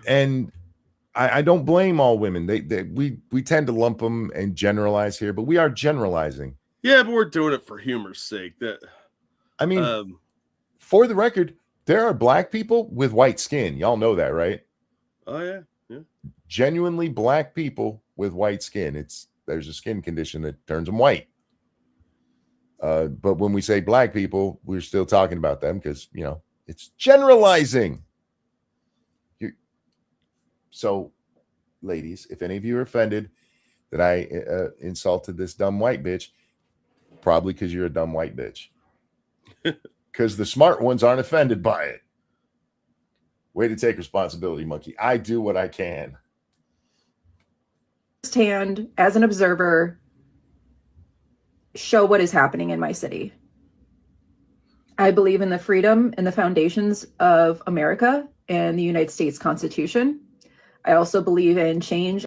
and I don't blame all women. We tend to lump them and generalize here, but we are generalizing. Yeah, but we're doing it for humor's sake. For the record, there are black people with white skin. Y'all know that, right? Oh yeah. Genuinely black people with white skin. There's a skin condition that turns them white. But when we say black people, we're still talking about them because, it's generalizing. So, ladies, if any of you are offended that I insulted this dumb white bitch, probably because you're a dumb white bitch. Because the smart ones aren't offended by it. Way to take responsibility, monkey. I do what I can. Firsthand, as an observer, show what is happening in my city. I believe in the freedom and the foundations of America and the United States Constitution. I also believe in change.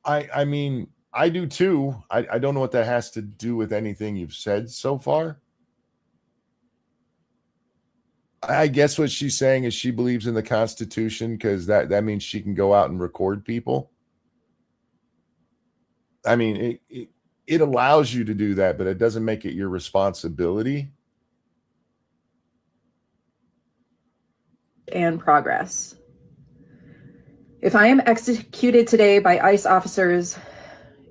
I mean, I do too. I don't know what that has to do with anything you've said so far. I guess what she's saying is she believes in the Constitution because that means she can go out and record people. I mean, it allows you to do that, but it doesn't make it your responsibility. And progress. If I am executed today by ICE officers,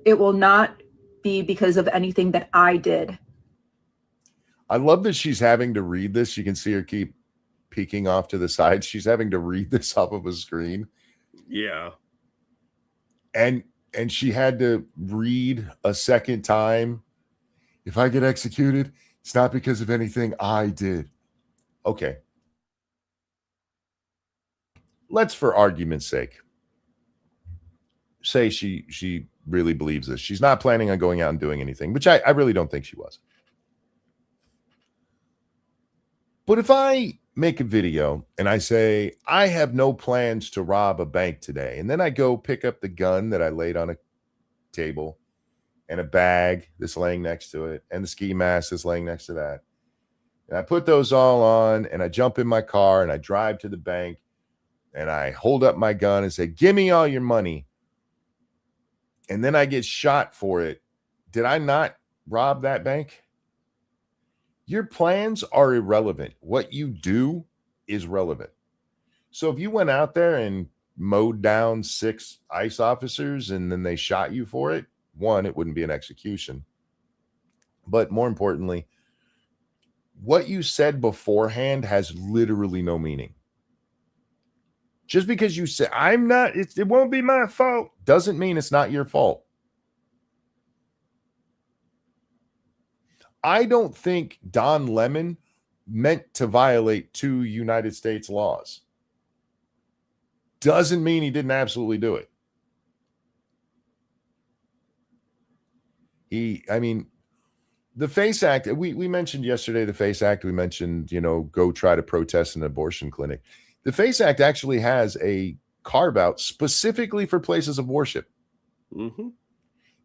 it will not be because of anything that I did. I love that she's having to read this. You can see her keep peeking off to the side. She's having to read this off of a screen. Yeah. And she had to read a second time If I get executed, it's not because of anything I did. Okay. Let's, for argument's sake, say she really believes this. She's not planning on going out and doing anything, which I really don't think she was. But if I make a video and I say, I have no plans to rob a bank today, and then I go pick up the gun that I laid on a table and a bag that's laying next to it and the ski mask that's laying next to that, and I put those all on and I jump in my car and I drive to the bank and I hold up my gun and say, give me all your money, and then I get shot for it, did I not rob that bank? Your plans are irrelevant. What you do is relevant. So if you went out there and mowed down 6 ICE officers and then they shot you for it, one, it wouldn't be an execution. But more importantly, what you said beforehand has literally no meaning. Just because you say, it won't be my fault, doesn't mean it's not your fault. I don't think Don Lemon meant to violate 2 United States laws. Doesn't mean he didn't absolutely do it. The FACE Act, we mentioned yesterday the FACE Act. We mentioned, go try to protest an abortion clinic. The FACE Act actually has a carve out specifically for places of worship. Mm-hmm.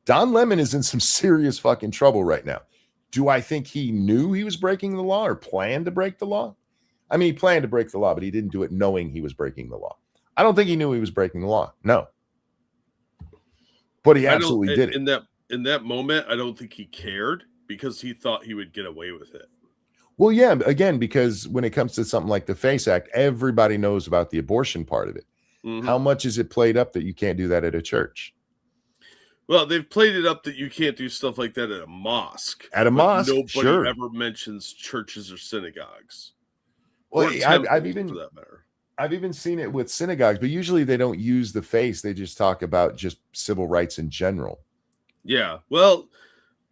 Don Lemon is in some serious fucking trouble right now. Do I think he knew he was breaking the law or planned to break the law? I mean, he planned to break the law, but he didn't do it knowing he was breaking the law. I don't think he knew he was breaking the law. No. But he absolutely did it. In that moment, I don't think he cared because he thought he would get away with it. Well, yeah, again, because when it comes to something like the FACE Act, everybody knows about the abortion part of it. Mm-hmm. How much is it played up that you can't do that at a church? Well, they've played it up that you can't do stuff like that at a mosque. At a mosque, nobody sure. ever mentions churches or synagogues. Well, I've even for that matter. I've even seen it with synagogues, but usually they don't use the face. They just talk about just civil rights in general. Yeah, well,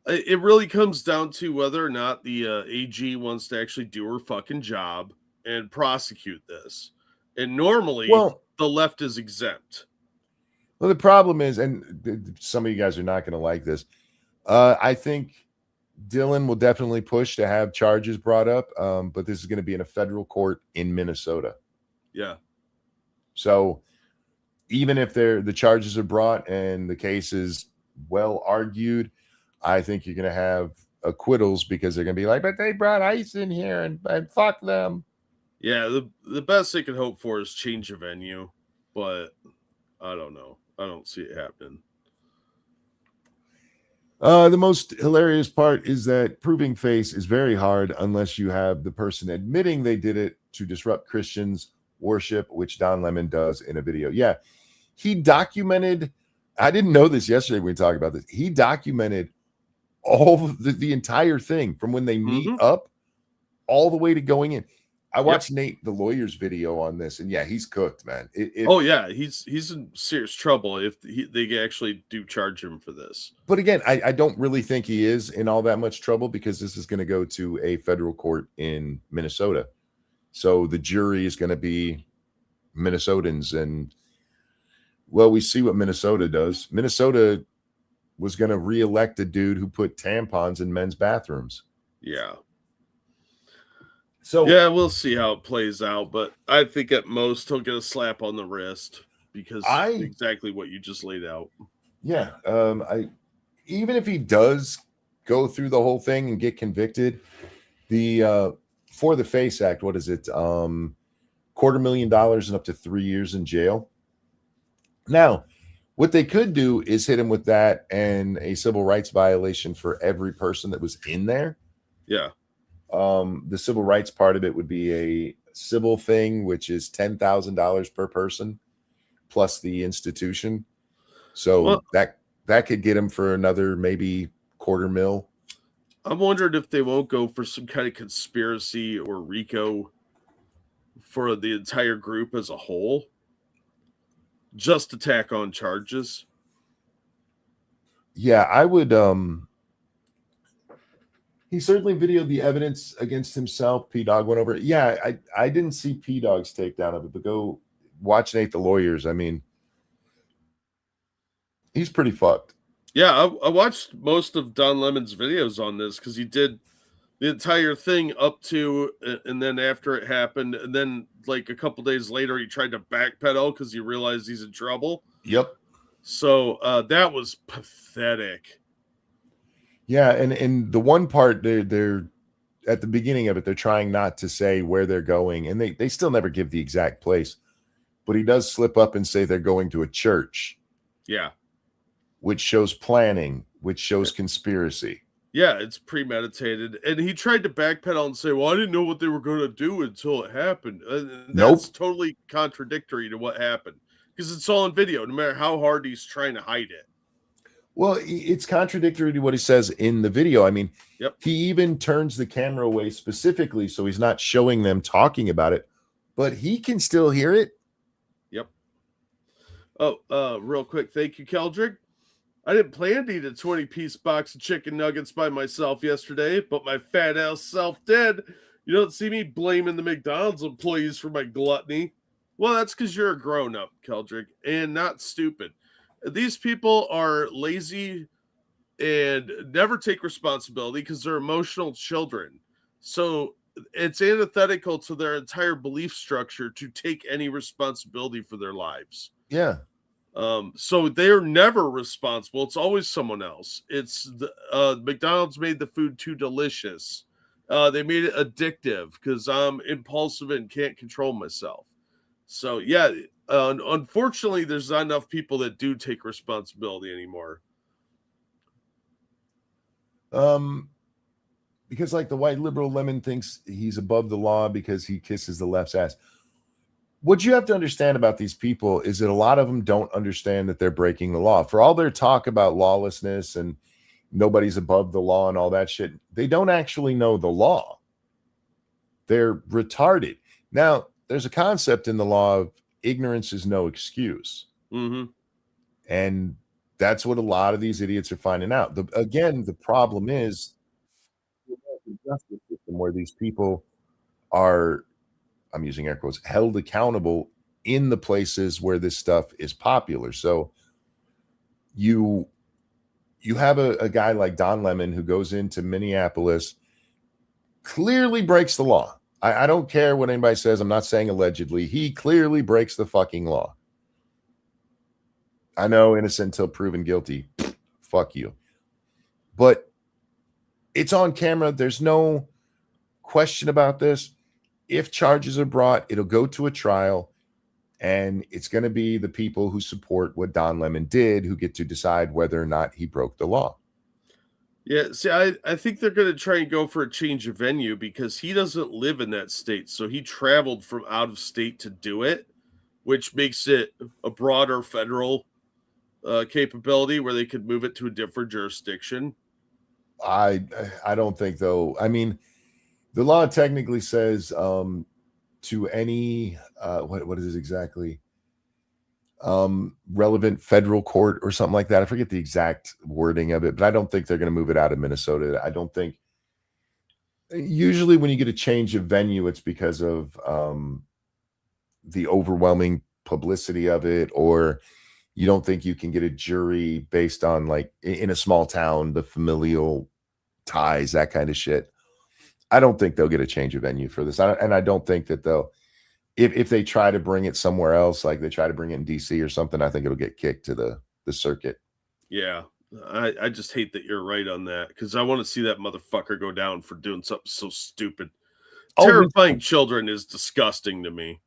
it really comes down to whether or not the AG wants to actually do her fucking job and prosecute this. And normally, the left is exempt. Well, the problem is, and some of you guys are not going to like this, I think Dylan will definitely push to have charges brought up, but this is going to be in a federal court in Minnesota. Yeah. So even if the charges are brought and the case is well argued, I think you're going to have acquittals because they're going to be like, but they brought ICE in here and fuck them. Yeah, the best they can hope for is change of venue, but I don't know. I don't see it happening. The most hilarious part is that proving face is very hard unless you have the person admitting they did it to disrupt Christians' worship, which Don Lemon does in a video. Yeah, he documented. I didn't know this yesterday when we talked about this. He documented all the entire thing from when they meet up all the way to going in. I watched Nate, the lawyer's video on this, and yeah, he's cooked, man. He's in serious trouble if they actually do charge him for this. But again, I don't really think he is in all that much trouble because this is going to go to a federal court in Minnesota. So the jury is going to be Minnesotans. And, well, we see what Minnesota does. Minnesota was going to reelect a dude who put tampons in men's bathrooms. Yeah. So yeah, we'll see how it plays out, but I think at most he'll get a slap on the wrist because exactly what you just laid out. Yeah, even if he does go through the whole thing and get convicted, for the FACE Act, what is it? $250,000 and up to 3 years in jail. Now, what they could do is hit him with that and a civil rights violation for every person that was in there. Yeah. The civil rights part of it would be a civil thing, which is $10,000 per person plus the institution. So that could get him for another maybe $250,000. I'm wondering if they won't go for some kind of conspiracy or RICO for the entire group as a whole, just to tack on charges. Yeah, I would. He certainly videoed the evidence against himself. P-Dog went over it. Yeah, I didn't see P-Dog's takedown of it, but go watch Nate the Lawyers. I mean, he's pretty fucked. Yeah, I watched most of Don Lemon's videos on this because he did the entire thing up to, and then after it happened, and then like a couple days later, he tried to backpedal because he realized he's in trouble. Yep. So that was pathetic. Yeah, and the one part they're at the beginning of it, they're trying not to say where they're going, and they still never give the exact place, but he does slip up and say they're going to a church. Yeah. Which shows planning, which shows conspiracy. Yeah, it's premeditated. And he tried to backpedal and say, well, I didn't know what they were going to do until it happened. That's totally contradictory to what happened because it's all in video, no matter how hard he's trying to hide it. Well, it's contradictory to what he says in the video. I mean, yep. He even turns the camera away specifically so he's not showing them talking about it, but he can still hear it. Yep. Oh, real quick. Thank you, Keldrick. I didn't plan to eat a 20-piece box of chicken nuggets by myself yesterday, but my fat ass self did. You don't see me blaming the McDonald's employees for my gluttony. Well, that's because you're a grown-up, Keldrick, and not stupid. These people are lazy and never take responsibility because they're emotional children. So it's antithetical to their entire belief structure to take any responsibility for their lives. Yeah. So they're never responsible. It's always someone else. It's the McDonald's made the food too delicious. They made it addictive because I'm impulsive and can't control myself. So yeah, unfortunately, there's not enough people that do take responsibility anymore. Because like the white liberal Lemon thinks he's above the law because he kisses the left's ass. What you have to understand about these people is that a lot of them don't understand that they're breaking the law. For all their talk about lawlessness and nobody's above the law and all that shit, they don't actually know the law. They're retarded. Now, there's a concept in the law of ignorance is no excuse. Mm-hmm. And that's what a lot of these idiots are finding out. Again, the problem is the justice system where these people are, I'm using air quotes, held accountable in the places where this stuff is popular. So you have a guy like Don Lemon who goes into Minneapolis, clearly breaks the law. I don't care what anybody says. I'm not saying allegedly. He clearly breaks the fucking law. I know, innocent until proven guilty. Fuck you. But it's on camera. There's no question about this. If charges are brought, it'll go to a trial, and it's going to be the people who support what Don Lemon did who get to decide whether or not he broke the law. Yeah, see, I think they're going to try and go for a change of venue because he doesn't live in that state. So he traveled from out of state to do it, which makes it a broader federal capability where they could move it to a different jurisdiction. I don't think, though. I mean, the law technically says to any, what is it exactly? Relevant federal court or something like that. I forget the exact wording of it, but I don't think they're going to move it out of Minnesota. I don't think. Usually when you get a change of venue, it's because of the overwhelming publicity of it, or you don't think you can get a jury based on, like, in a small town, the familial ties, that kind of shit. I don't think they'll get a change of venue for this. And I don't think that they'll, if they try to bring it somewhere else, like they try to bring it in DC or something, I think it'll get kicked to the circuit. Yeah. I just hate that you're right on that because I want to see that motherfucker go down for doing something so stupid. Terrifying children is disgusting to me.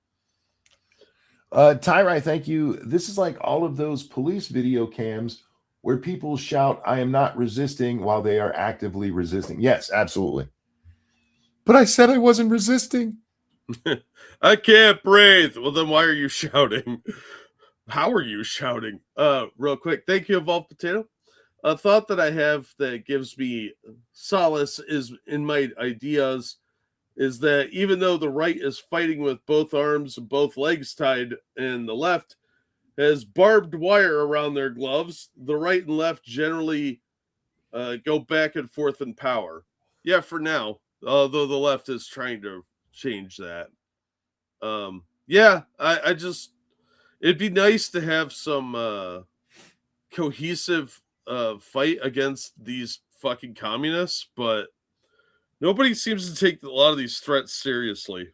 Tyrai, thank you. This is like all of those police video cams where people shout, "I am not resisting," while they are actively resisting. Yes, absolutely. But I said I wasn't resisting. I can't breathe. Well, then why are you shouting? How are you shouting? Real quick. Thank you, Evolved Potato. A thought that I have that gives me solace is in my ideas is that even though the right is fighting with both arms and both legs tied and the left has barbed wire around their gloves, the right and left generally go back and forth in power. Yeah, for now. Although the left is trying to change that. Yeah, I just it'd be nice to have some cohesive fight against these fucking communists, but nobody seems to take a lot of these threats seriously.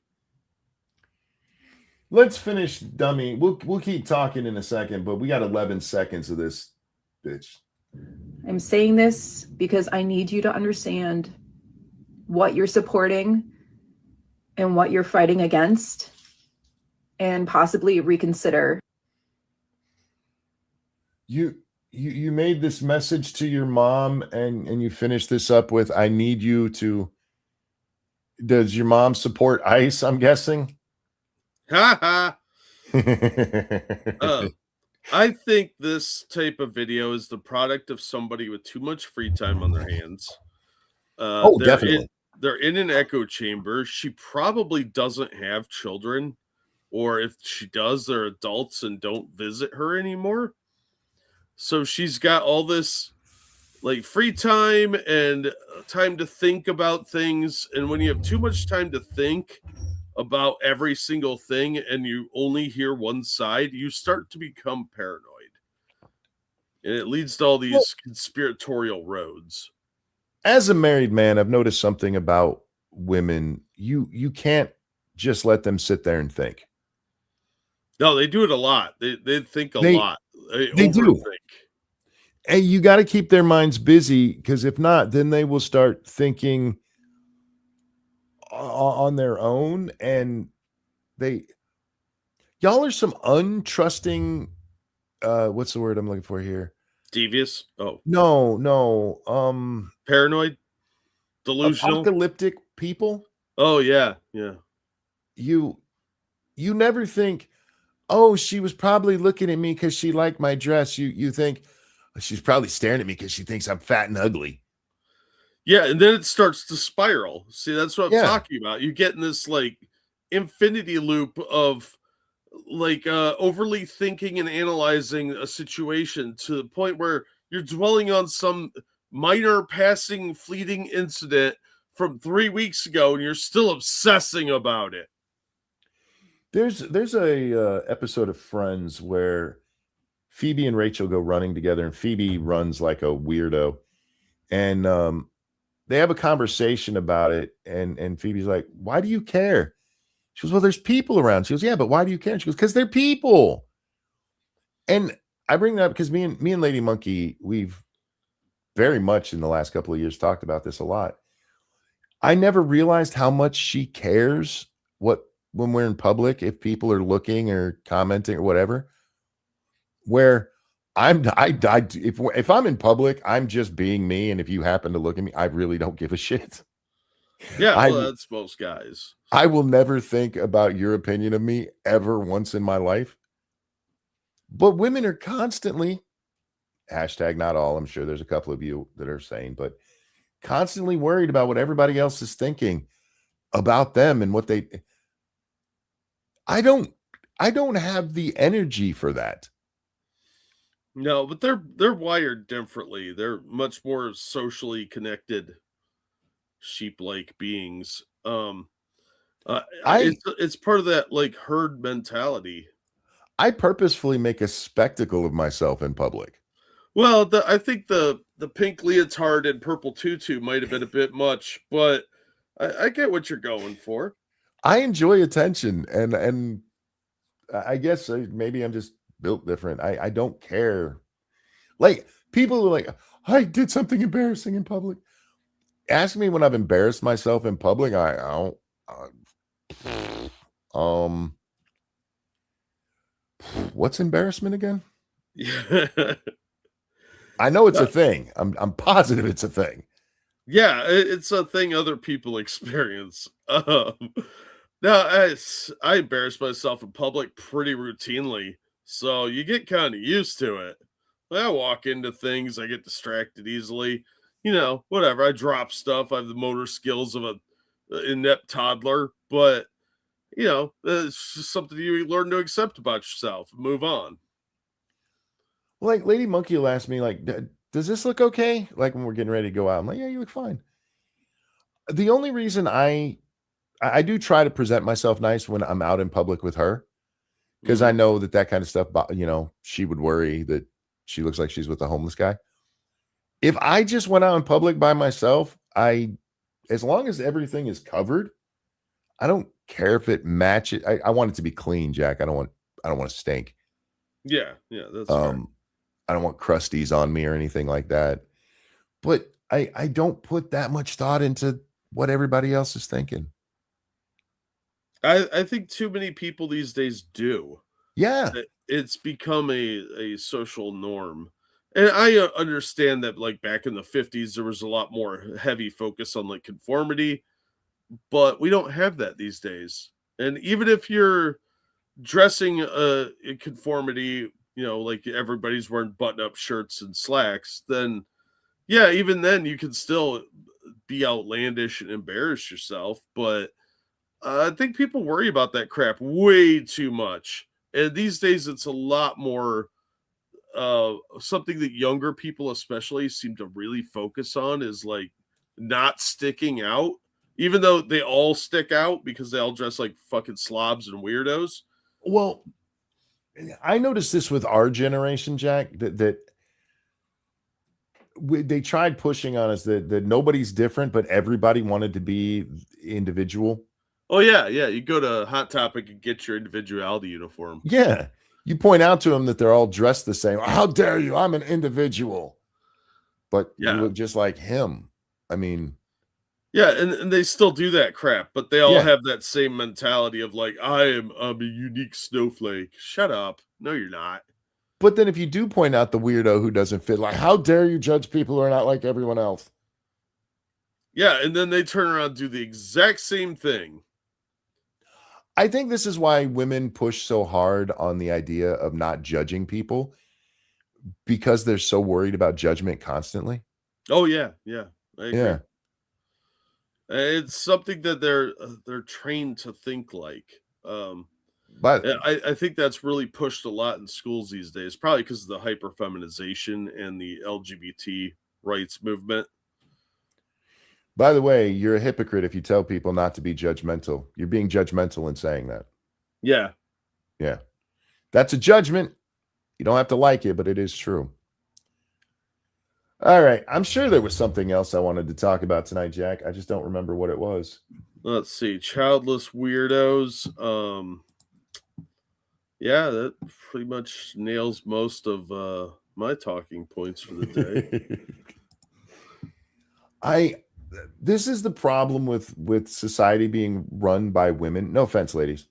Let's finish, dummy. We'll keep talking in a second, but we got 11 seconds of this bitch. I'm saying this because I need you to understand what you're supporting and what you're fighting against, and possibly reconsider. You made this message to your mom, and you finished this up with, I need you to. Does your mom support ICE, I'm guessing? Ha ha. I think this type of video is the product of somebody with too much free time on their hands. Definitely. They're in an echo chamber. She probably doesn't have children, or if she does, they're adults and don't visit her anymore. So she's got all this like free time and time to think about things. And when you have too much time to think about every single thing and you only hear one side, you start to become paranoid. And it leads to all these conspiratorial roads. As a married man, I've noticed something about women. You can't just let them sit there and think. No, they do it a lot. They think a lot. They do. And you got to keep their minds busy, because if not, then they will start thinking on their own. And y'all are some untrusting, what's the word I'm looking for here? Devious? Oh. No. Paranoid? Delusional? Apocalyptic people? Oh, yeah. Yeah. You never think, oh, she was probably looking at me because she liked my dress. You think, she's probably staring at me because she thinks I'm fat and ugly. Yeah, and then it starts to spiral. See, that's what I'm talking about. You get in this like infinity loop of like overly thinking and analyzing a situation to the point where you're dwelling on some minor passing fleeting incident from 3 weeks ago and you're still obsessing about it. There's a episode of Friends where Phoebe and Rachel go running together, and Phoebe runs like a weirdo, and they have a conversation about it, and Phoebe's like, why do you care? She goes, well, there's people around. She goes, yeah, but why do you care? She goes, because they're people. And I bring that up because me and Lady Monkey, we've very much in the last couple of years talked about this a lot. I never realized how much she cares when we're in public, if people are looking or commenting or whatever. Where if I'm in public, I'm just being me, and if you happen to look at me, I really don't give a shit. Yeah, well, that's most guys. I will never think about your opinion of me ever once in my life. But women are constantly, hashtag not all, I'm sure there's a couple of you that are saying, but constantly worried about what everybody else is thinking about them and what they. I don't have the energy for that. No, but they're wired differently. They're much more socially connected sheep-like beings. It's part of that like herd mentality. I purposefully make a spectacle of myself in public. Well, I think the pink leotard and purple tutu might have been a bit much, but I get what you're going for. I enjoy attention, and I guess maybe I'm just built different. I don't care. Like, people are like, I did something embarrassing in public. Ask me when I've embarrassed myself in public. I don't. What's embarrassment again? Yeah. I know it's a thing. I'm positive it's a thing. Yeah, it's a thing other people experience. No, I embarrass myself in public pretty routinely, so you get kind of used to it. I walk into things, I get distracted easily. You know, whatever. I drop stuff. I have the motor skills of an inept toddler, but you know, it's just something you learn to accept about yourself and move on. Like, Lady Monkey will ask me, like, does this look okay? Like when we're getting ready to go out, I'm like, yeah, you look fine. The only reason I do try to present myself nice when I'm out in public with her, because I know that kind of stuff, she would worry that she looks like she's with a homeless guy. If I just went out in public by myself, as long as everything is covered, I don't care if it matches. I want it to be clean, Jack. I don't want to stink. Yeah, that's fair. I don't want crusties on me or anything like that. But I don't put that much thought into what everybody else is thinking. I think too many people these days do. Yeah. It's become a social norm. And I understand that, like, back in the 50s, there was a lot more heavy focus on, like, conformity, but we don't have that these days. And even if you're dressing in conformity, like everybody's wearing button-up shirts and slacks, then, yeah, even then you can still be outlandish and embarrass yourself. But I think people worry about that crap way too much. And these days, it's a lot more something that younger people especially seem to really focus on is like not sticking out, even though they all stick out because they all dress like fucking slobs and weirdos. Well, I noticed this with our generation, Jack, that they tried pushing on us that nobody's different, but everybody wanted to be individual. Oh yeah, you go to Hot Topic and get your individuality uniform. Yeah. You point out to them that they're all dressed the same. How dare you? I'm an individual. But you look just like him. I mean, yeah, and they still do that crap, but they all have that same mentality of like, I'm a unique snowflake. Shut up. No, you're not. But then if you do point out the weirdo who doesn't fit, like, how dare you judge people who are not like everyone else? Yeah, and then they turn around and do the exact same thing. I think this is why women push so hard on the idea of not judging people, because they're so worried about judgment constantly. Oh yeah, I agree. Yeah. It's something that they're trained to think like. But I think that's really pushed a lot in schools these days, probably because of the hyper-feminization and the LGBT rights movement. By the way, you're a hypocrite if you tell people not to be judgmental. You're being judgmental in saying that. Yeah. Yeah. That's a judgment. You don't have to like it, but it is true. All right. I'm sure there was something else I wanted to talk about tonight, Jack. I just don't remember what it was. Let's see. Childless weirdos. Yeah, that pretty much nails most of my talking points for the day. This is the problem with society being run by women. No offense, ladies.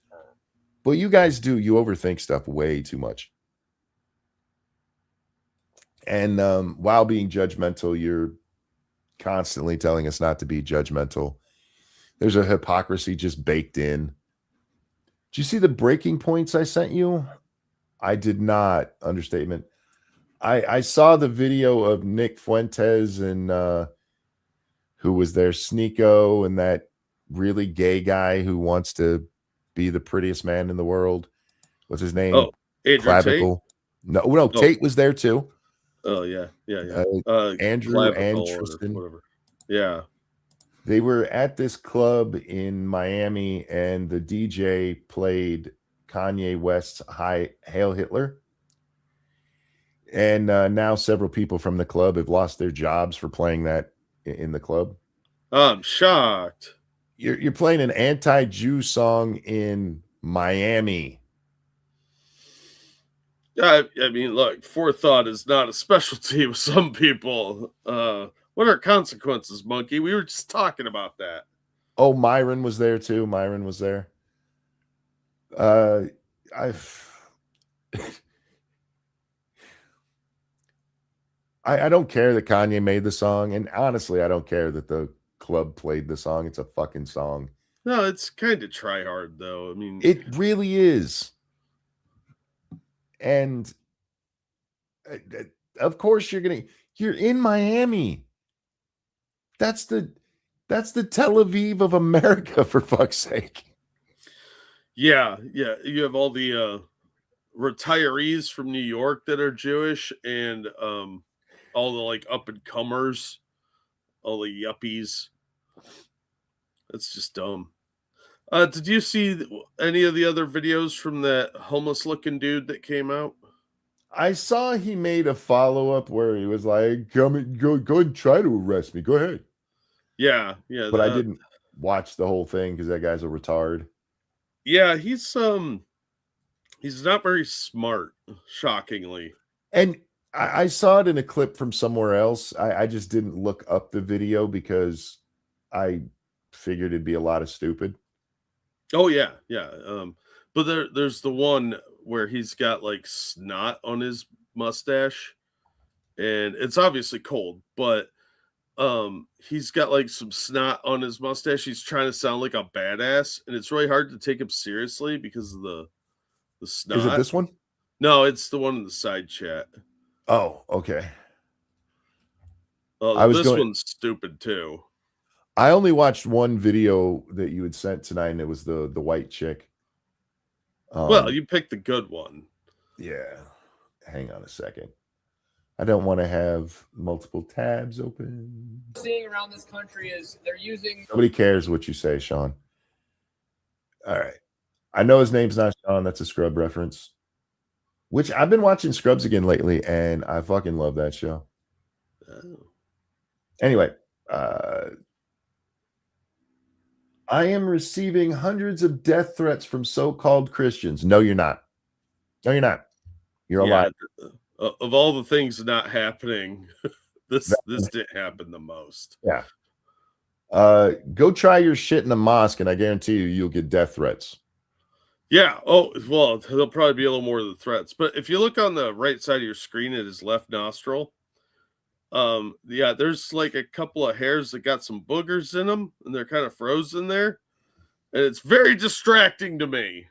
But you guys you overthink stuff way too much. And while being judgmental, you're constantly telling us not to be judgmental. There's a hypocrisy just baked in. Did you see the breaking points I sent you? I did not. Understatement. I saw the video of Nick Fuentes and who was there, Sneeko, and that really gay guy who wants to be the prettiest man in the world. What's his name? Oh, Andrew Tate? No, Tate was there too. Oh yeah. Andrew and Tristan. Whatever. Yeah. They were at this club in Miami, and the DJ played Kanye West's Hail Hitler. And now several people from the club have lost their jobs for playing that in the club. I'm shocked. You're playing an anti-Jew song in Miami. I mean, look, forethought is not a specialty with some people. What are consequences, Monkey? We were just talking about that. Oh, Myron was there too. Myron was there. I don't care that Kanye made the song, and honestly, I don't care that the club played the song. It's a fucking song. No, it's kind of try hard though. I mean, it really is. And of course you're in Miami. That's the Tel Aviv of America, for fuck's sake. Yeah. You have all the retirees from New York that are Jewish, and all the like up and comers, all the yuppies. That's just dumb. Did you see any of the other videos from that homeless looking dude that came out? I saw he made a follow-up where he was like, go and try to arrest me. Go ahead. Yeah. But I didn't watch the whole thing because that guy's a retard. Yeah, he's not very smart, shockingly. And I saw it in a clip from somewhere else. I just didn't look up the video because I figured it'd be a lot of stupid. Oh yeah. But there's the one where he's got like snot on his mustache, and it's obviously cold, but he's got like some snot on his mustache. He's trying to sound like a badass, and it's really hard to take him seriously because of the snot. Is it this one? No, it's the one in the side chat. Oh, okay. This one's stupid too. I only watched one video that you had sent tonight, and it was the white chick. Well, you picked the good one. Yeah. Hang on a second. I don't want to have multiple tabs open. Seeing around this country is they're using. Nobody cares what you say, Sean. All right. I know his name's not Sean. That's a Scrub reference. Which I've been watching Scrubs again lately, and I fucking love that show. Oh. Anyway, I am receiving hundreds of death threats from so-called Christians. No, you're not. No, you're not. You're alive. Of all the things not happening, this didn't happen the most. Yeah. Go try your shit in a mosque, and I guarantee you'll get death threats. Yeah. Oh, well, there'll probably be a little more of the threats. But if you look on the right side of your screen at his left nostril, there's like a couple of hairs that got some boogers in them, and they're kind of frozen there. And it's very distracting to me.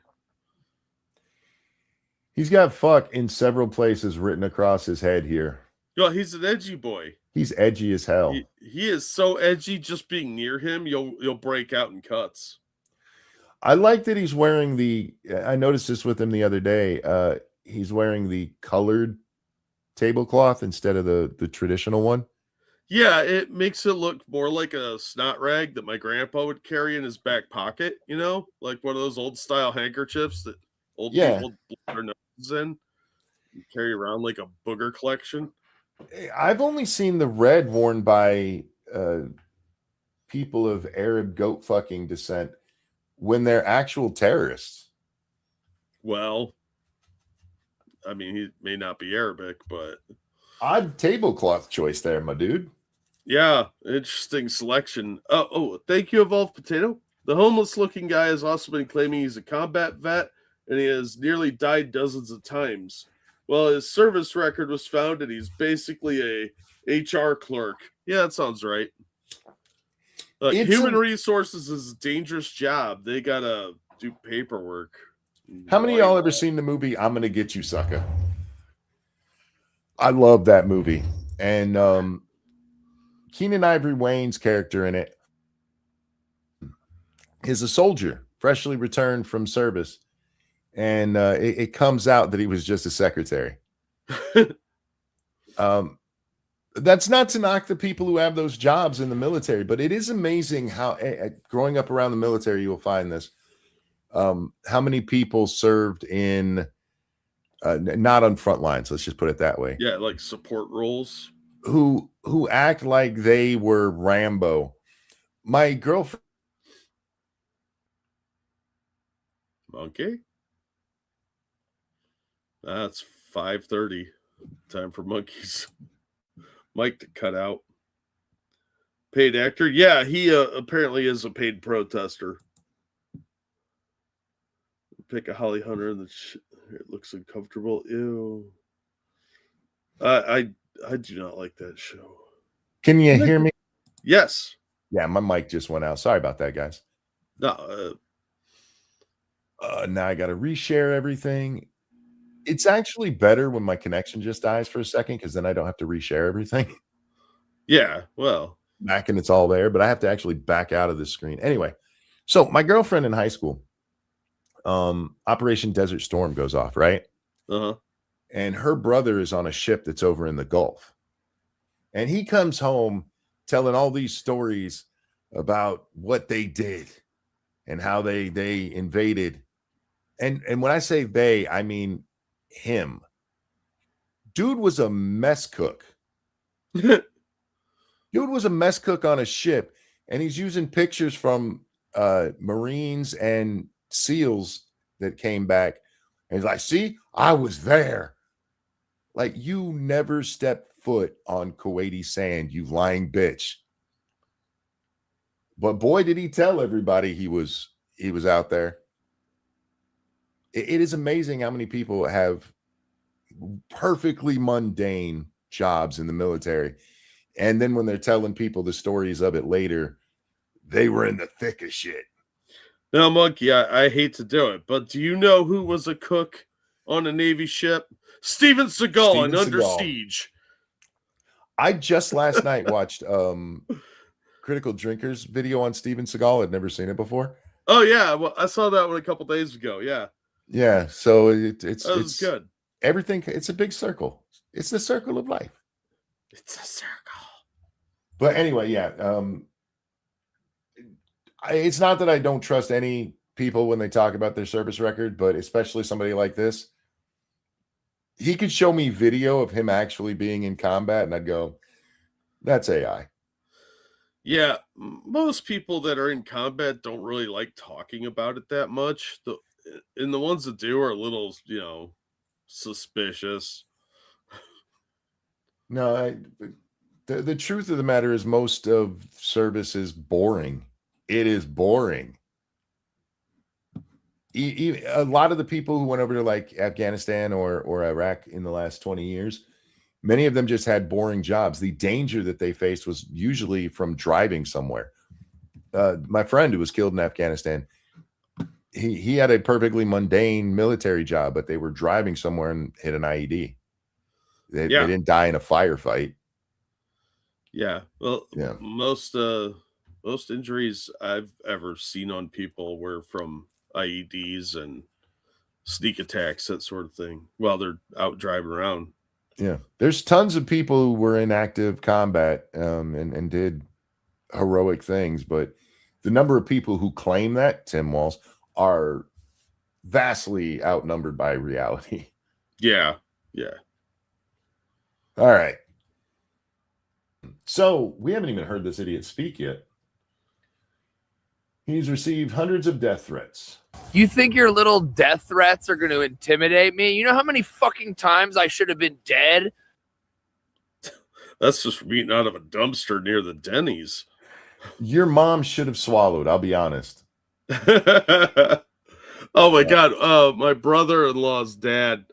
He's got fuck in several places written across his head here. Yo, he's an edgy boy. He's edgy as hell. He is so edgy, just being near him, you'll break out in cuts. I like that he's wearing I noticed this with him the other day. He's wearing the colored tablecloth instead of the traditional one. Yeah, it makes it look more like a snot rag that my grandpa would carry in his back pocket, like one of those old style handkerchiefs that old people blow their noses in and carry around like a booger collection. I've only seen the red worn by people of Arab goat fucking descent when they're actual terrorists. Well, I mean, he may not be Arabic, but odd tablecloth choice there, my dude. Yeah, interesting selection. Oh, thank you, Evolved Potato. The homeless looking guy has also been claiming he's a combat vet, and he has nearly died dozens of times. Well, his service record was found, and he's basically a HR clerk. Yeah, that sounds right. Human resources is a dangerous job. They gotta do paperwork. How many of y'all ever seen the movie I'm Gonna Get You, Sucker? I love that movie. And Keenen Ivory Wayne's character in it is a soldier, freshly returned from service. And it comes out that he was just a secretary. That's not to knock the people who have those jobs in the military, but it is amazing how growing up around the military, you will find this. How many people served in not on front lines, let's just put it that way. Yeah, like support roles. Who act like they were Rambo. My girlfriend. Monkey? That's 5:30. Time for monkeys. Mike to cut out. Paid actor? Yeah, he apparently is a paid protester. Pick a Holly Hunter and it looks uncomfortable. Ew. I do not like that show. Can you hear me? Yes. Yeah, my mic just went out. Sorry about that, guys. No. Now I got to reshare everything. It's actually better when my connection just dies for a second because then I don't have to reshare everything. Yeah, well. Back and it's all there, but I have to actually back out of this screen. Anyway, so my girlfriend in high school, Operation Desert Storm goes off, right? Uh-huh. And her brother is on a ship that's over in the Gulf. And he comes home telling all these stories about what they did and how they invaded. And when I say they, I mean him. Dude was a mess cook. Dude was a mess cook on a ship, and he's using pictures from Marines and SEALs that came back. And he's like, see, I was there. Like, you never stepped foot on Kuwaiti sand, you lying bitch. But boy, did he tell everybody he was out there. It is amazing how many people have perfectly mundane jobs in the military. And then when they're telling people the stories of it later, they were in the thick of shit. Now, Monkey, I hate to do it, but do you know who was a cook on a Navy ship? Steven Seagal in Under Siege. I just last night watched Critical Drinkers video on Steven Seagal. I'd never seen it before. Oh, yeah. Well, I saw that one a couple days ago. Yeah. Yeah. So it's good. Everything. It's a big circle. It's the circle of life. It's a circle. But anyway, yeah. It's not that I don't trust any people when they talk about their service record, but especially somebody like this. He could show me video of him actually being in combat, and I'd go, that's AI. Yeah, most people that are in combat don't really like talking about it that much. And the ones that do are a little, suspicious. No, the truth of the matter is most of service is boring. It is boring. A lot of the people who went over to like Afghanistan or Iraq in the last 20 years, many of them just had boring jobs. The danger that they faced was usually from driving somewhere. My friend who was killed in Afghanistan, he had a perfectly mundane military job, but they were driving somewhere and hit an IED. They didn't die in a firefight. Yeah. Well, yeah. Most injuries I've ever seen on people were from IEDs and sneak attacks, that sort of thing, while they're out driving around. Yeah. There's tons of people who were in active combat and did heroic things, but the number of people who claim that, Tim Walls, are vastly outnumbered by reality. Yeah. Yeah. All right. So we haven't even heard this idiot speak yet. He's received hundreds of death threats. You think your little death threats are going to intimidate me? You know how many fucking times I should have been dead? That's just from eating out of a dumpster near the Denny's. Your mom should have swallowed, I'll be honest. Oh my God. My brother-in-law's dad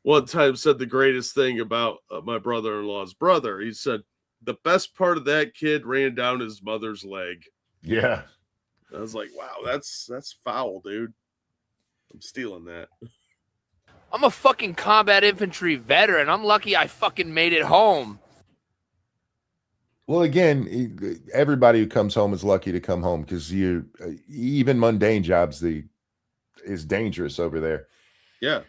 one time said the greatest thing about my brother-in-law's brother. He said, the best part of that kid ran down his mother's leg. Yeah. I was like, wow, that's foul, dude. I'm stealing that. I'm a fucking combat infantry veteran. I'm lucky I fucking made it home. Well, again, everybody who comes home is lucky to come home because even mundane jobs is dangerous over there. Yeah.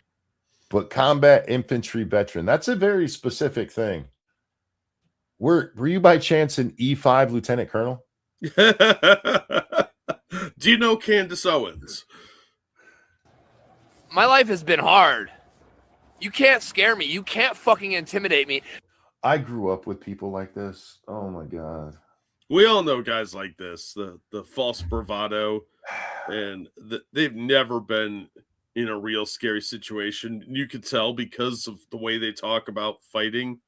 But combat infantry veteran, that's a very specific thing. Were you by chance an E5 lieutenant colonel? Do you know Candace Owens? My life has been hard. You can't scare me. You can't fucking intimidate me. I grew up with people like this. Oh my God. We all know guys like this, the false bravado, and they've never been in a real scary situation. You could tell because of the way they talk about fighting.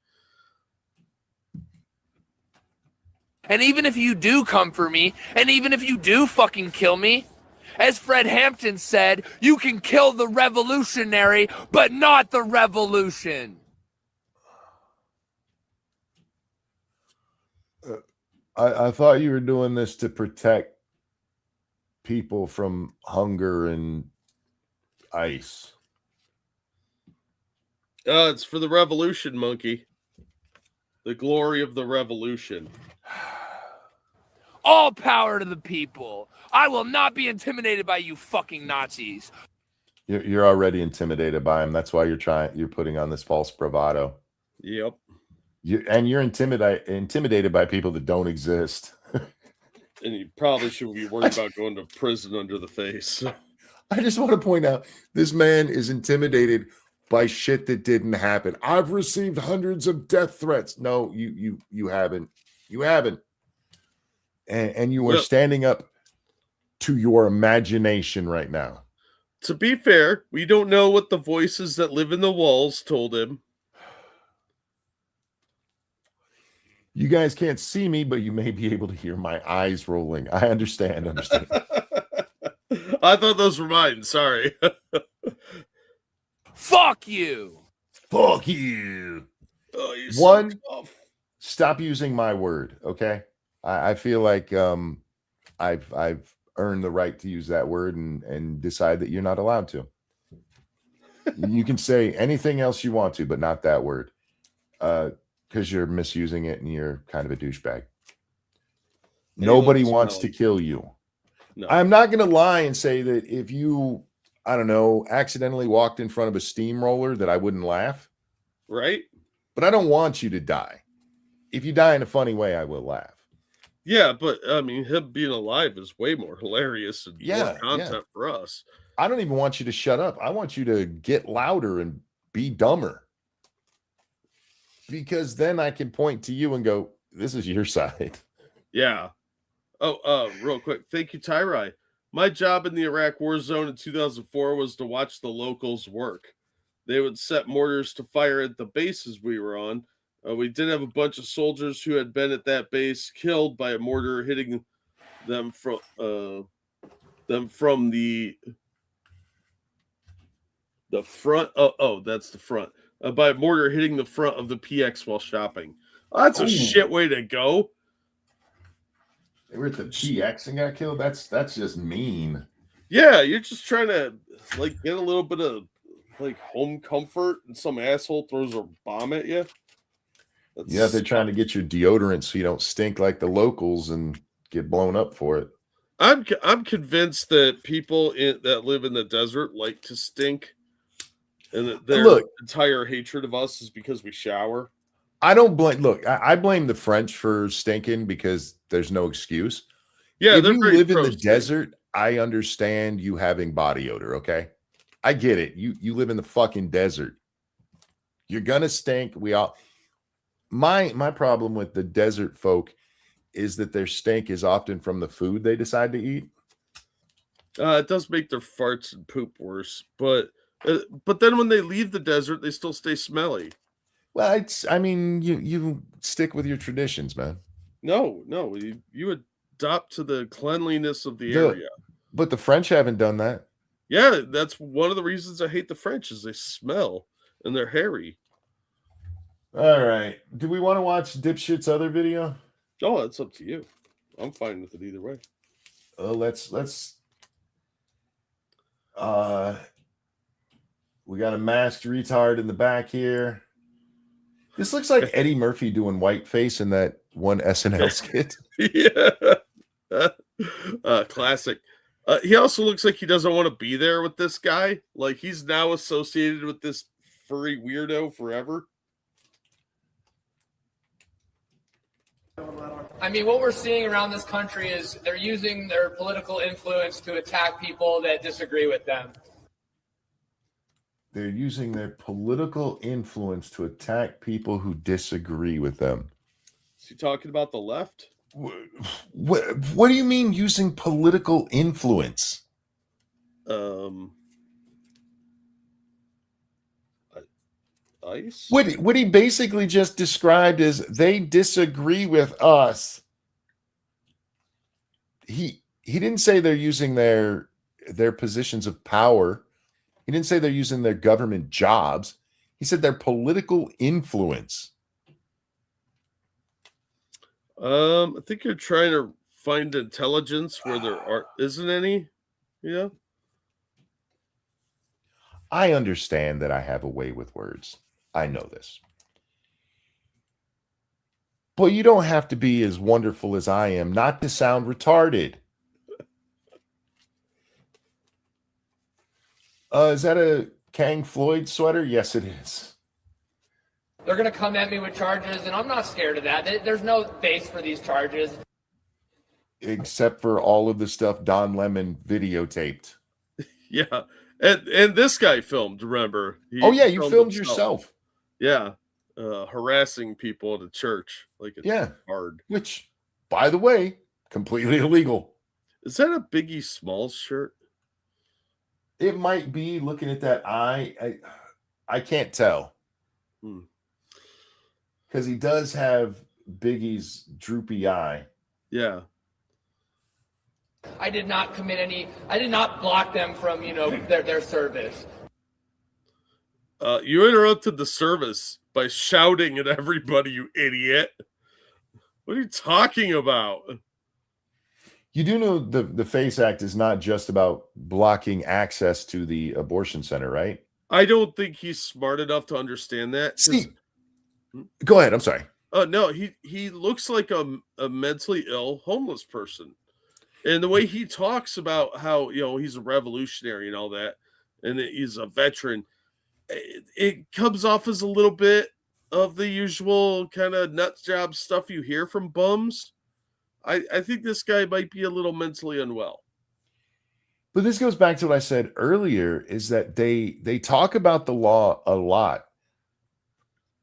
And even if you do come for me, and even if you do fucking kill me, as Fred Hampton said, you can kill the revolutionary, but not the revolution. I thought you were doing this to protect people from hunger and ice. It's for the revolution, Monkey. The glory of the revolution. All power to the people. I will not be intimidated by you fucking Nazis. You're already intimidated by him. That's why you're putting on this false bravado. Yep. You're intimidated by people that don't exist. And you probably shouldn't be worried about going to prison under the face. I just want to point out this man is intimidated by shit that didn't happen. I've received hundreds of death threats. No, you haven't. You haven't. And you are standing up to your imagination right now. To be fair, we don't know what the voices that live in the walls told him. You guys can't see me, but you may be able to hear my eyes rolling. I understand. I thought those were mine. Sorry. Fuck you. Fuck you. Oh, you're One, so tough. Stop using my word, okay? I feel like I've earned the right to use that word and decide that you're not allowed to. You can say anything else you want to, but not that word. Because you're misusing it and you're kind of a douchebag. Nobody wants to kill you. No. I'm not going to lie and say that if you, I don't know, accidentally walked in front of a steamroller that I wouldn't laugh. Right? But I don't want you to die. If you die in a funny way, I will laugh. Yeah, but I mean, him being alive is way more hilarious and more content for us. I don't even want you to shut up. I want you to get louder and be dumber. Because then I can point to you and go, this is your side. Yeah. Oh, real quick. Thank you, Tyrai. My job in the Iraq war zone in 2004 was to watch the locals work. They would set mortars to fire at the bases we were on. We did have a bunch of soldiers who had been at that base killed by a mortar hitting them from the front. Oh, that's the front. By a mortar hitting the front of the PX while shopping. Oh, that's a shit way to go. They were at the PX and got killed. That's just mean. Yeah, you're just trying to like get a little bit of like home comfort, and some asshole throws a bomb at you. Yeah, they're trying to get your deodorant so you don't stink like the locals and get blown up for it. I'm convinced that people that live in the desert like to stink, and that their entire hatred of us is because we shower. I don't blame. Look, I blame the French for stinking because there's no excuse. Yeah, if you live in the desert, I understand you having body odor. Okay, I get it. You live in the fucking desert. You're gonna stink. We all. My problem with the desert folk is that their stink is often from the food they decide to eat. It does make their farts and poop worse, but then when they leave the desert, they still stay smelly. Well, you stick with your traditions, man. No, you adopt to the cleanliness of the area. But the French haven't done that. Yeah, that's one of the reasons I hate the French is they smell and they're hairy. All right. Do we want to watch Dipshit's other video? Oh, that's up to you. I'm fine with it either way. Let's we got a masked retard in the back here. This looks like Eddie Murphy doing whiteface in that one SNL skit. Yeah. Classic. He also looks like he doesn't want to be there with this guy. Like he's now associated with this furry weirdo forever. I mean, what we're seeing around this country is they're using their political influence to attack people that disagree with them. They're using their political influence to attack people who disagree with them. Is he talking about the left? What do you mean using political influence? ICE? What he basically just described is they disagree with us. He didn't say they're using their positions of power. He didn't say they're using their government jobs. He said their political influence. I think you're trying to find intelligence where there isn't any. Yeah. I understand that I have a way with words. I know this. But you don't have to be as wonderful as I am not to sound retarded. Is that a Kang Floyd sweater? Yes, it is. They're going to come at me with charges, and I'm not scared of that. There's no base for these charges. except for all of the stuff Don Lemon videotaped. Yeah. And this guy filmed, remember? Oh yeah, you filmed himself. yourself. Yeah. Harassing people at a church. Like it's hard. Which, by the way, completely illegal. Is that a Biggie Smalls shirt? It might be. Looking at that eye, I can't tell. Because he does have Biggie's droopy eye. Yeah. I did not block them from, their service. You interrupted the service by shouting at everybody, you idiot. What are you talking about? You do know the FACE Act is not just about blocking access to the abortion center, right? I don't think he's smart enough to understand that. See, go ahead. I'm sorry. No, he looks like a mentally ill homeless person. And the way he talks about how, he's a revolutionary and all that, and that he's a veteran, it comes off as a little bit of the usual kind of nut job stuff you hear from bums. I think this guy might be a little mentally unwell. But this goes back to what I said earlier, is that they talk about the law a lot,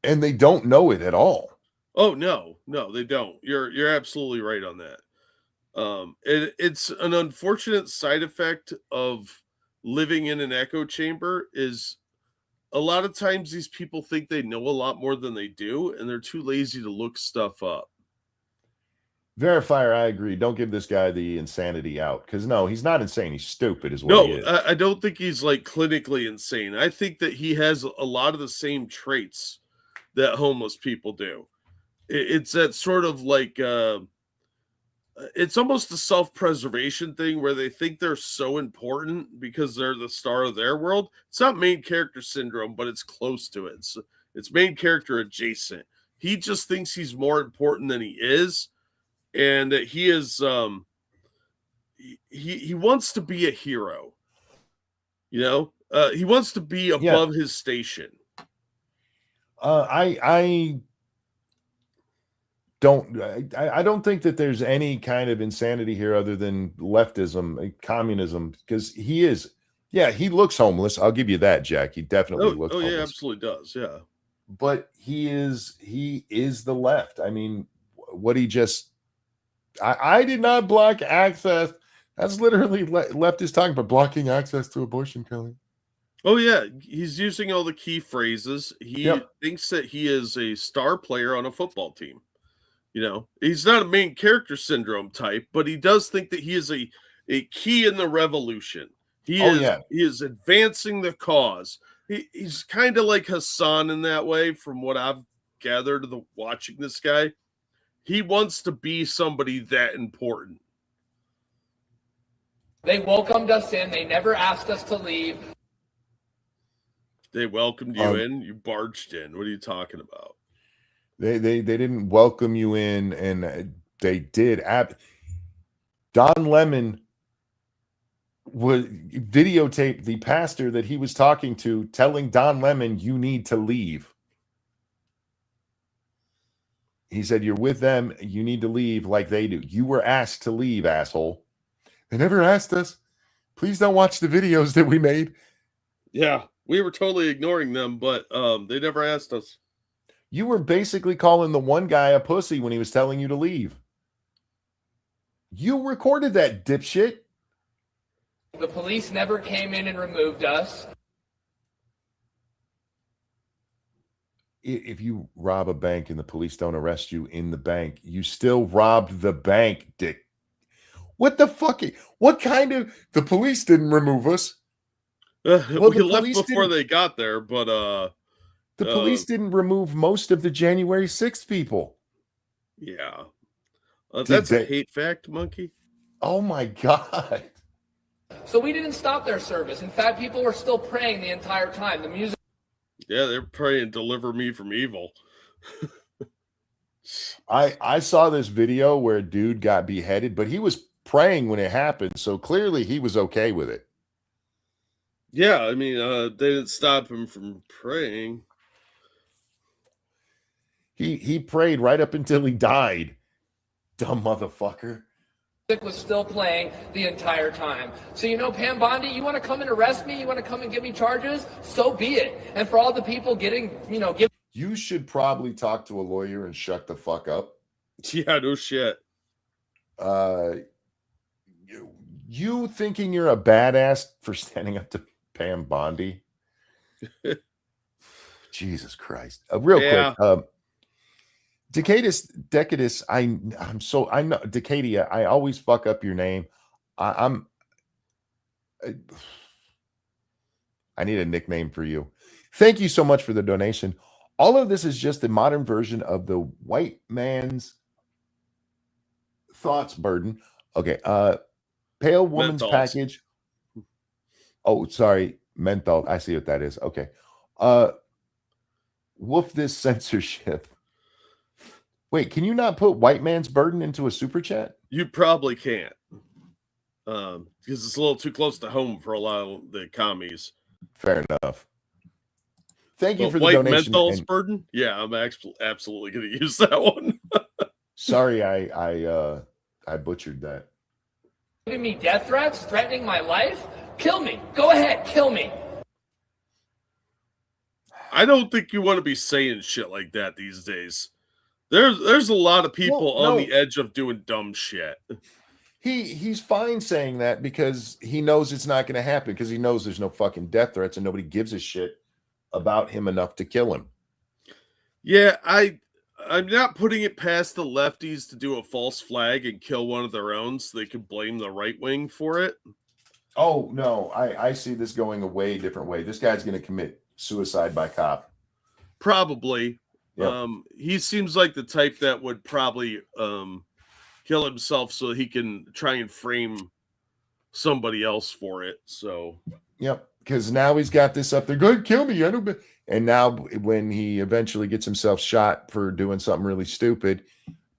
and they don't know it at all. Oh, no, they don't. You're absolutely right on that. It's an unfortunate side effect of living in an echo chamber is a lot of times these people think they know a lot more than they do, and they're too lazy to look stuff up. Verifier, I agree. Don't give this guy the insanity out, because no, he's not insane. He's stupid, is what he is. I don't think he's like clinically insane. I think that he has a lot of the same traits that homeless people do. It's that sort of like it's almost a self-preservation thing where they think they're so important because they're the star of their world. It's not main character syndrome, but it's close to it. It's main character adjacent. He just thinks he's more important than he is, and that he is he wants to be a hero. He wants to be above his station. I don't think that there's any kind of insanity here other than leftism, communism, because he looks homeless. I'll give you that, Jack. He definitely looks homeless. Yeah, absolutely does. Yeah. But he is the left. I mean, what he just I did not block access. That's literally leftist talking about blocking access to abortion, Kelly. Oh, yeah. He's using all the key phrases. He thinks that he is a star player on a football team. He's not a main character syndrome type, but he does think that he is a key in the revolution. He is advancing the cause. He's kind of like Hassan in that way, from what I've gathered watching this guy. He wants to be somebody that important. They welcomed us in. They never asked us to leave. They welcomed you in. You barged in. What are you talking about? They didn't welcome you in, and they did. Don Lemon would videotape the pastor that he was talking to, telling Don Lemon, "You need to leave." He said, "You're with them. You need to leave like they do. You were asked to leave, asshole. They never asked us. Please don't watch the videos that we made." Yeah, we were totally ignoring them, but they never asked us. You were basically calling the one guy a pussy when he was telling you to leave. You recorded that, dipshit. The police never came in and removed us. If you rob a bank and the police don't arrest you in the bank, you still robbed the bank, dick. What the fuck? What kind of... The police didn't remove us. We left before they got there, but... The police didn't remove most of the January 6th people. Yeah. That's a hate fact, Monkey. Oh, my God. So we didn't stop their service. In fact, people were still praying the entire time. The music... Yeah, they're praying, "Deliver me from evil." I saw this video where a dude got beheaded, but he was praying when it happened, so clearly he was okay with it. Yeah, I mean, they didn't stop him from praying. He prayed right up until he died. Dumb motherfucker. was still playing the entire time. So, Pam Bondi, you want to come and arrest me? You want to come and give me charges? So be it. And for all the people getting, you should probably talk to a lawyer and shut the fuck up. Yeah, no shit. You thinking you're a badass for standing up to Pam Bondi? Jesus Christ. Real quick. Decadus, I know Decadia, I always fuck up your name. I need a nickname for you. Thank you so much for the donation. All of this is just a modern version of the white man's thoughts burden. Okay. Pale woman's Menthols. package. Oh, sorry. Menthol. I see what that is. Okay. Woof this censorship. Wait, can you not put white man's burden into a super chat? You probably can't. Because it's a little too close to home for a lot of the commies. Fair enough. Thank you for the white donation. Menthol's burden? Yeah, I'm absolutely going to use that one. Sorry, I butchered that. giving me death threats, threatening my life, kill me. Go ahead, kill me. I don't think you want to be saying shit like that these days. There's a lot of people on the edge of doing dumb shit. He's fine saying that because he knows it's not going to happen, because he knows there's no fucking death threats and nobody gives a shit about him enough to kill him. Yeah, I'm not putting it past the lefties to do a false flag and kill one of their own so they can blame the right wing for it. Oh, no, I see this going a way different way. This guy's going to commit suicide by cop. Probably. Yep. He seems like the type that would probably kill himself so he can try and frame somebody else for it. So, yep, because now he's got this up there. Go ahead, kill me. I don't. And now, when he eventually gets himself shot for doing something really stupid,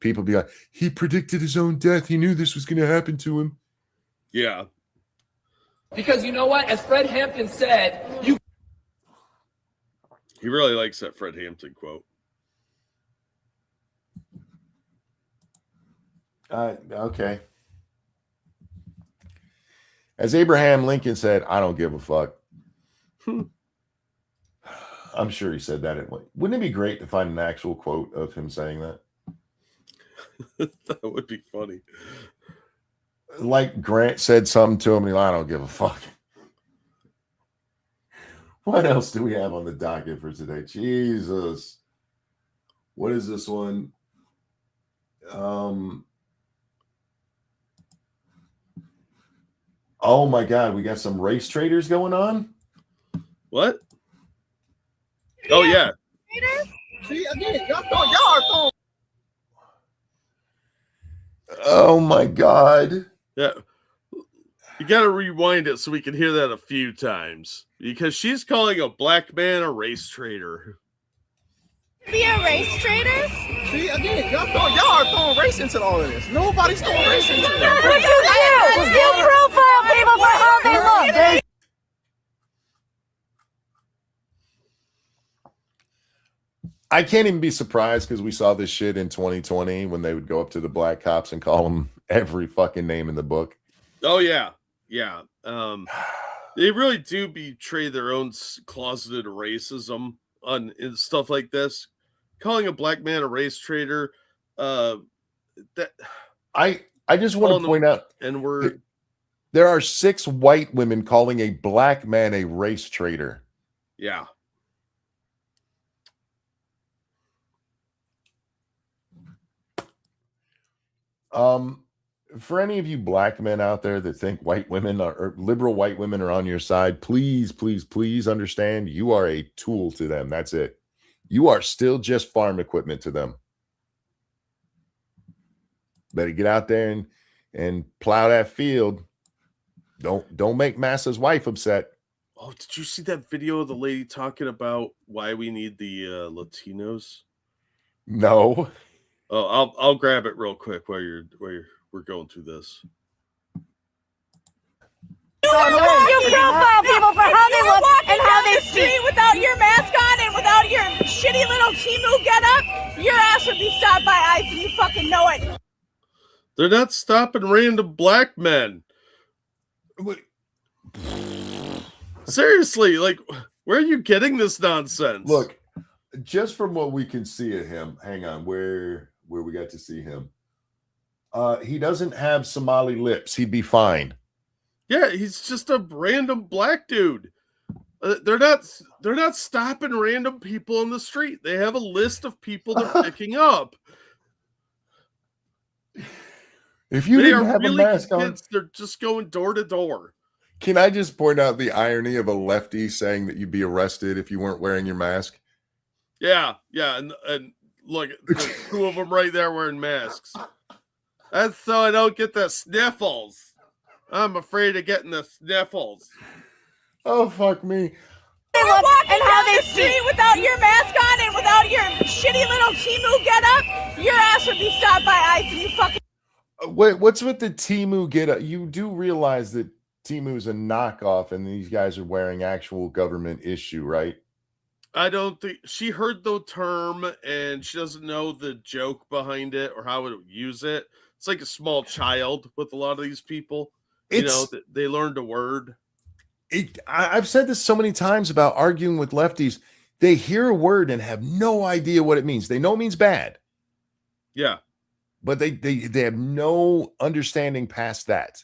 people be like, "He predicted his own death. He knew this was going to happen to him." Yeah. Because you know what? As Fred Hampton said, He really likes that Fred Hampton quote. Okay. As Abraham Lincoln said, "I don't give a fuck." I'm sure he said that. Wouldn't it be great to find an actual quote of him saying that? That would be funny. Like Grant said something to him, and I don't give a fuck. What else do we have on the docket for today? Jesus. What is this one? Oh my God, we got some race traders going on? What? Oh yeah. See, again, y'all are throwing. Oh my God. Yeah. You got to rewind it so we can hear that a few times, because she's calling a black man a race traitor. Be a race trader? See, again, y'all are throwing race into all of this. Nobody's throwing race into it. You profile people for how they look. I can't even be surprised, because we saw this shit in 2020 when they would go up to the black cops and call them every fucking name in the book. Oh yeah. Yeah. They really do betray their own closeted racism on stuff like this. Calling a black man a race traitor. That I just want to point out, and there are 6 white women calling a black man a race traitor. Yeah. For any of you black men out there that think white women or liberal white women are on your side, please, please, please understand you are a tool to them. That's it. You are still just farm equipment to them. Better get out there and plow that field. Don't make Massa's wife upset. Oh, did you see that video of the lady talking about why we need the Latinos? No. Oh, I'll grab it real quick while we're going through this. You profile people for how they look and how they speak. Without your mask on and without your shitty little Timu getup, your ass would be stopped by ICE and you fucking know it. They're not stopping random black men. Seriously, like, where are you getting this nonsense? Look, just from what we can see of him, hang on, where we got to see him. He doesn't have Somali lips. He'd be fine. Yeah, he's just a random black dude. They're not stopping random people on the street. They have a list of people they're picking up. If you didn't have a mask on, they're just going door to door. can I just point out the irony of a lefty saying that you'd be arrested if you weren't wearing your mask? Yeah, and look, there's two of them right there wearing masks. That's so I don't get the sniffles. I'm afraid of getting the sniffles. Oh, fuck me. They look and how they street without your mask on and without your shitty little Timu get up, your ass would be stopped by ICE and you fucking. Wait, what's with the Timu get up? You do realize that Timu's a knockoff and these guys are wearing actual government issue, right? I don't think she heard the term and she doesn't know the joke behind it or how to use it. It's like a small child with a lot of these people. They learned a word. I've said this so many times about arguing with lefties. They hear a word and have no idea what it means. They know it means bad. Yeah. But they have no understanding past that.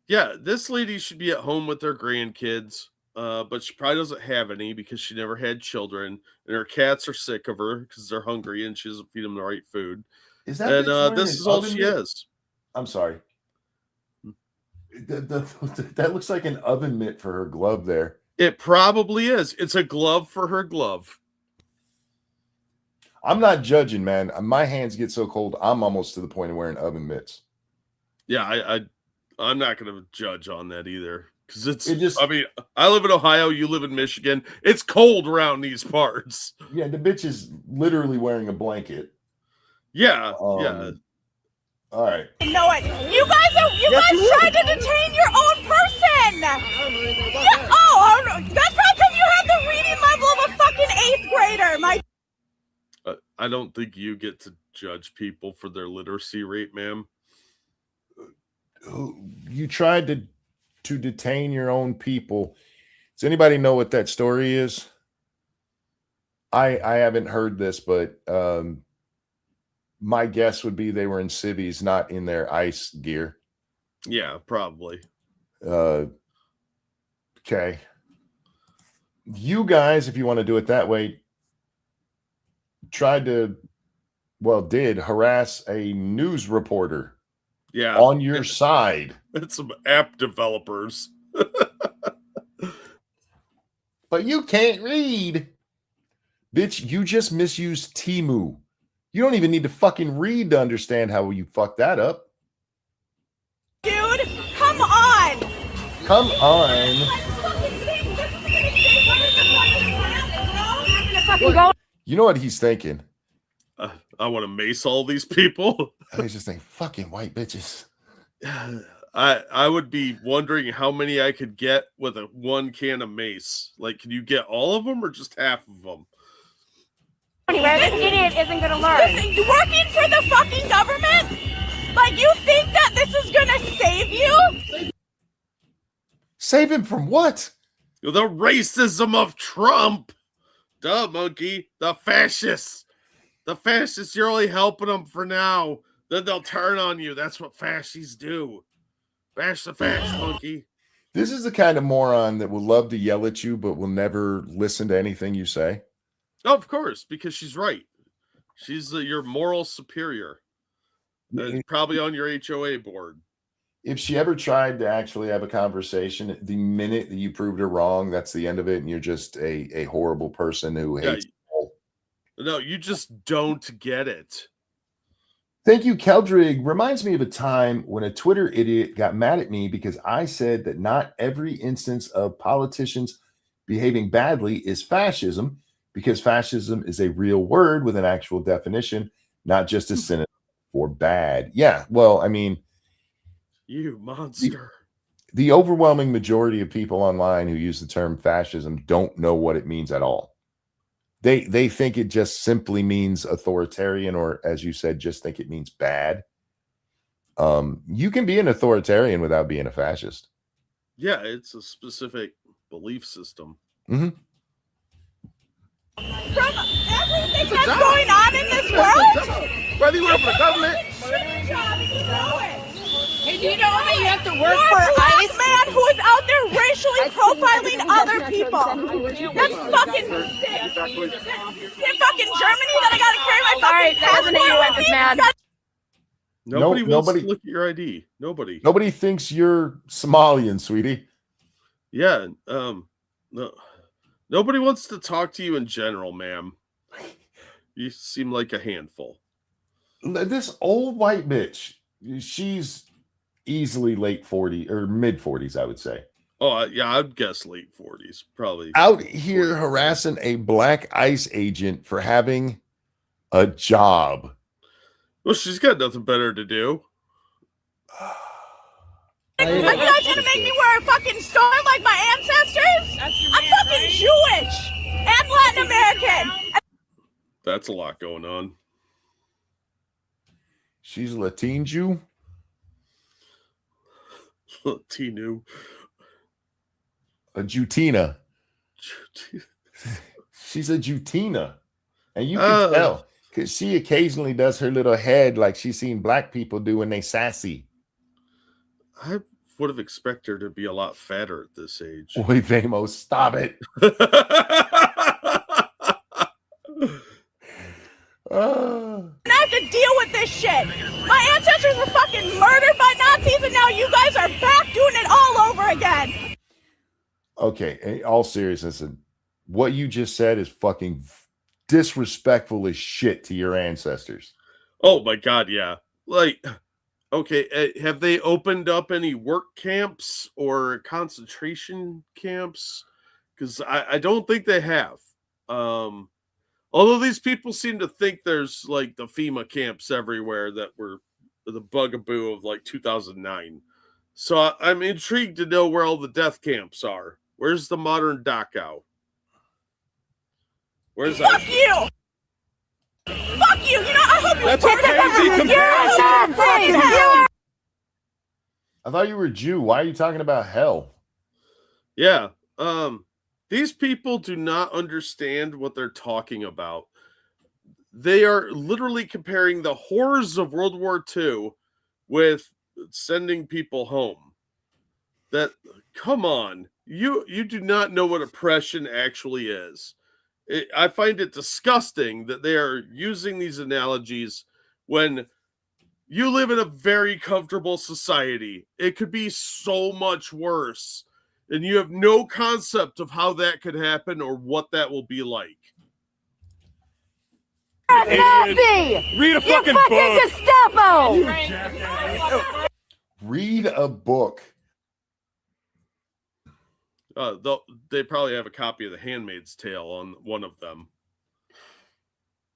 Yeah, this lady should be at home with her grandkids, but she probably doesn't have any because she never had children, and her cats are sick of her because they're hungry and she doesn't feed them the right food. Is that this is all she is. I'm sorry. That looks like an oven mitt for her glove there. It probably is. It's a glove for her glove. I'm not judging, man. My hands get so cold, I'm almost to the point of wearing oven mitts. Yeah, I'm not going to judge on that either. Because I mean, I live in Ohio, you live in Michigan. It's cold around these parts. Yeah, the bitch is literally wearing a blanket. Yeah, yeah. All right. Know it. You guys tried to detain your own person. Yeah, that's probably because you have the reading level of a fucking 8th grader. I don't think you get to judge people for their literacy rate, ma'am. You tried to detain your own people. Does anybody know what that story is? I haven't heard this, but my guess would be they were in civvies, not in their ICE gear. Yeah, probably. Okay. You guys, if you want to do it that way, did harass a news reporter. Yeah. On your side. It's some app developers. But you can't read. Bitch, you just misused Timu. You don't even need to fucking read to understand how you fucked that up. Dude, come on. Come on. You know what he's thinking? I want to mace all these people. He's just saying, fucking white bitches. I would be wondering how many I could get with one can of mace. Like, can you get all of them or just half of them? This idiot isn't gonna learn. Working for the fucking government? Like, you think that this is gonna save you? Save him from what? The racism of Trump. Duh, monkey. The fascists. The fascists, you're only helping them for now. Then they'll turn on you. That's what fascists do. Bash the fash, monkey. This is the kind of moron that will love to yell at you, but will never listen to anything you say. Oh, of course, because she's right. She's your moral superior. Probably on your HOA board. If she ever tried to actually have a conversation, the minute that you proved her wrong, that's the end of it, and you're just a horrible person who hates people. No, you just don't get it. Thank you, Keldrig. Reminds me of a time when a Twitter idiot got mad at me because I said that not every instance of politicians behaving badly is fascism, because fascism is a real word with an actual definition, not just a synonym for bad. Yeah, well, I mean, you monster. The overwhelming majority of people online who use the term fascism don't know what it means at all. They think it just simply means authoritarian, or as you said, just think it means bad. You can be an authoritarian without being a fascist. Yeah, it's a specific belief system. Mm-hmm. From everything that's going on in this world, Whether you work for the government, hey, do you know that you have to work for ICE? Man who is out there racially profiling other people. That's fucking sick. In fucking Germany that I gotta carry my fucking passport with me. Nobody wants nobody- to look at your ID. Nobody. Nobody thinks you're Somalian, sweetie. Yeah. No. Nobody wants to talk to you in general, ma'am. You seem like a handful. This old white bitch, she's easily late 40s or mid 40s, I would say. Oh, yeah, I'd guess late 40s, probably. Out here harassing a black ICE agent for having a job. Well, she's got nothing better to do. Are you guys gonna make me wear a fucking star like my ancestors? I'm fucking Jewish and Latin American. That's a lot going on. She's a Latin Jew. Tinu. A Jutina. She's a Jutina. And you can tell because she occasionally does her little head like she's seen black people do when they sassy. I would have expected her to be a lot fatter at this age. Boy, Vamos, stop it. I have to deal with this shit. My ancestors were fucking murdered by Nazis, and now you guys are back doing it all over again. Okay, in all seriousness, what you just said is fucking disrespectful as shit to your ancestors. Oh my god, yeah. Like, okay, have they opened up any work camps or concentration camps? Because I don't think they have. Although these people seem to think there's like the FEMA camps everywhere that were the bugaboo of like 2009. So I'm intrigued to know where all the death camps are. Where's the modern Dachau? Where's that? Fuck you! Fuck you! You know, I hope you That's a crazy comparison. I thought you were a Jew. Why are you talking about hell? Yeah. These people do not understand what they're talking about. They are literally comparing the horrors of World War II with sending people home. That, come on. You do not know what oppression actually is. I find it disgusting that they are using these analogies when you live in a very comfortable society. It could be so much worse. And you have no concept of how that could happen or what that will be like. Nazi! Read a fucking book! Gestapo! Read a book. They probably have a copy of The Handmaid's Tale on one of them.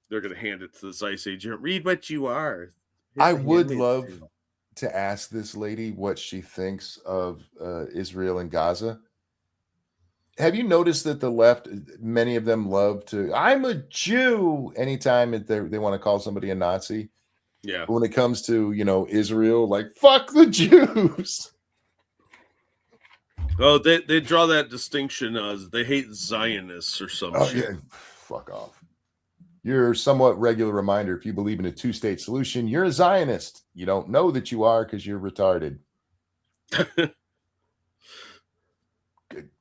They're going to hand it to this ICE agent. Read what you are. I would love to ask this lady what she thinks of Israel and Gaza. Have you noticed that the left, many of them love to, I'm a Jew, anytime they want to call somebody a Nazi. Yeah. But when it comes to, Israel, like, fuck the Jews. Oh, they draw that distinction as they hate Zionists or something. Oh, yeah. Fuck off. You're a somewhat regular reminder. If you believe in a two-state solution, you're a Zionist. You don't know that you are because you're retarded.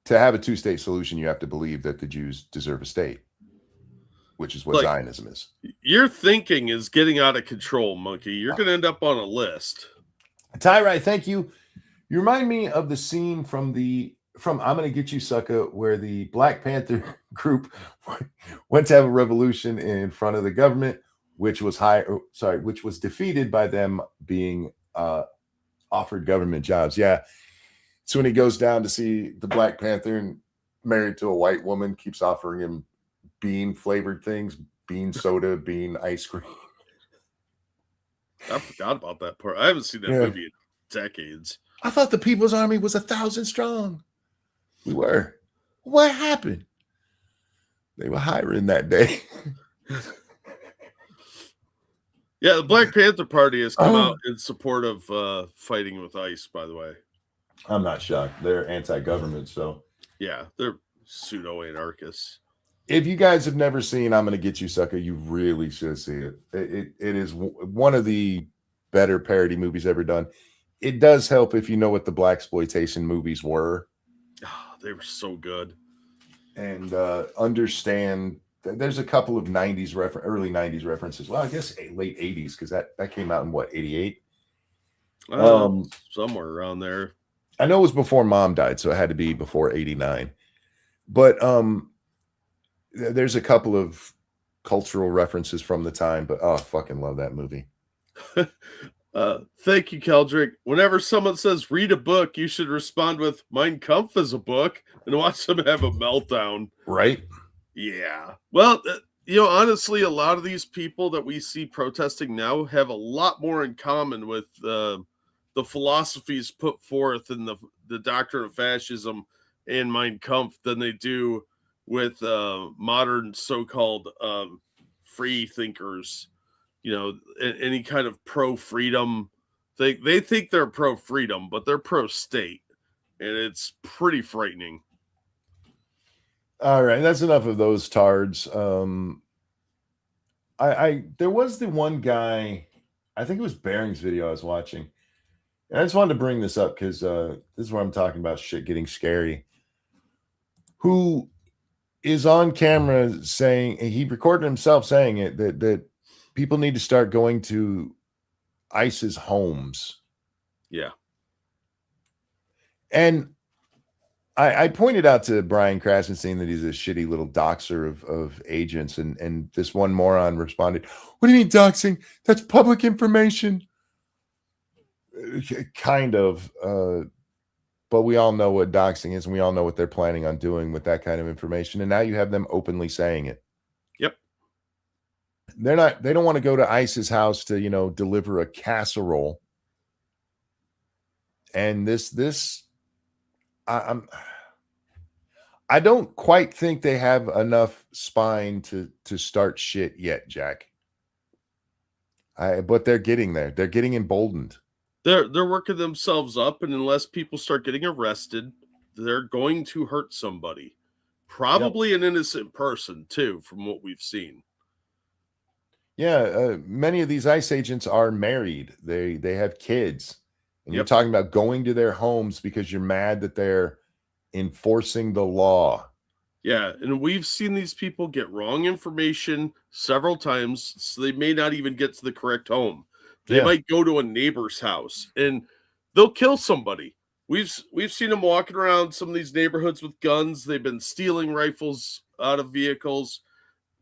To have a two-state solution, you have to believe that the Jews deserve a state, which is what Zionism is. Your thinking is getting out of control, Monkey. You're going to end up on a list. Tyrai, thank you. You remind me of the scene from I'm Gonna Get You, Sucker, where the Black Panther group went to have a revolution in front of the government, which was defeated by them being offered government jobs. Yeah. So when he goes down to see the Black Panther and married to a white woman, keeps offering him bean flavored things, bean soda, bean ice cream. I forgot about that part. I haven't seen that movie in decades. I thought the People's Army was 1,000 strong. We were. What happened? They were hiring that day. Yeah, the Black Panther Party has come out in support of fighting with ICE, by the way. I'm not shocked. They're anti-government, so. Yeah, they're pseudo-anarchists. If you guys have never seen I'm Gonna Get You, Sucker, you really should see it. It is one of the better parody movies ever done. It does help if you know what the blaxploitation movies were. Oh, they were so good. And understand that there's a couple of 90s early 90s references. Well, I guess late 80s, because that came out in what, 88? Somewhere around there. I know it was before Mom died, so it had to be before 89. But there's a couple of cultural references from the time, but I fucking love that movie. Thank you, Keldrick. Whenever someone says read a book, you should respond with Mein Kampf is a book and watch them have a meltdown. Right? Yeah. Well, honestly, a lot of these people that we see protesting now have a lot more in common with the philosophies put forth in the doctrine of fascism and Mein Kampf than they do with modern so-called free thinkers. Any kind of pro-freedom. They think they're pro-freedom, but they're pro-state. And it's pretty frightening. All right, that's enough of those tards. There was the one guy, I think it was Bering's video I was watching. And I just wanted to bring this up because this is where I'm talking about shit getting scary. Who is on camera saying, he recorded himself saying it, that people need to start going to ICE's homes. Yeah. And I pointed out to Brian Krasenstein that he's a shitty little doxer of agents. And this one moron responded, "What do you mean doxing? That's public information." Kind of. But we all know what doxing is, and we all know what they're planning on doing with that kind of information. And now you have them openly saying it. Yep. They don't want to go to ICE's house to, deliver a casserole. And I don't quite think they have enough spine to start shit yet, Jack. But they're getting there. They're getting emboldened. They're working themselves up, and unless people start getting arrested, they're going to hurt somebody. Probably an innocent person, too, from what we've seen. Yeah, many of these ICE agents are married. They have kids. And you're talking about going to their homes because you're mad that they're enforcing the law. Yeah, and we've seen these people get wrong information several times, so they may not even get to the correct home. They might go to a neighbor's house and they'll kill somebody. We've seen them walking around some of these neighborhoods with guns. They've been stealing rifles out of vehicles.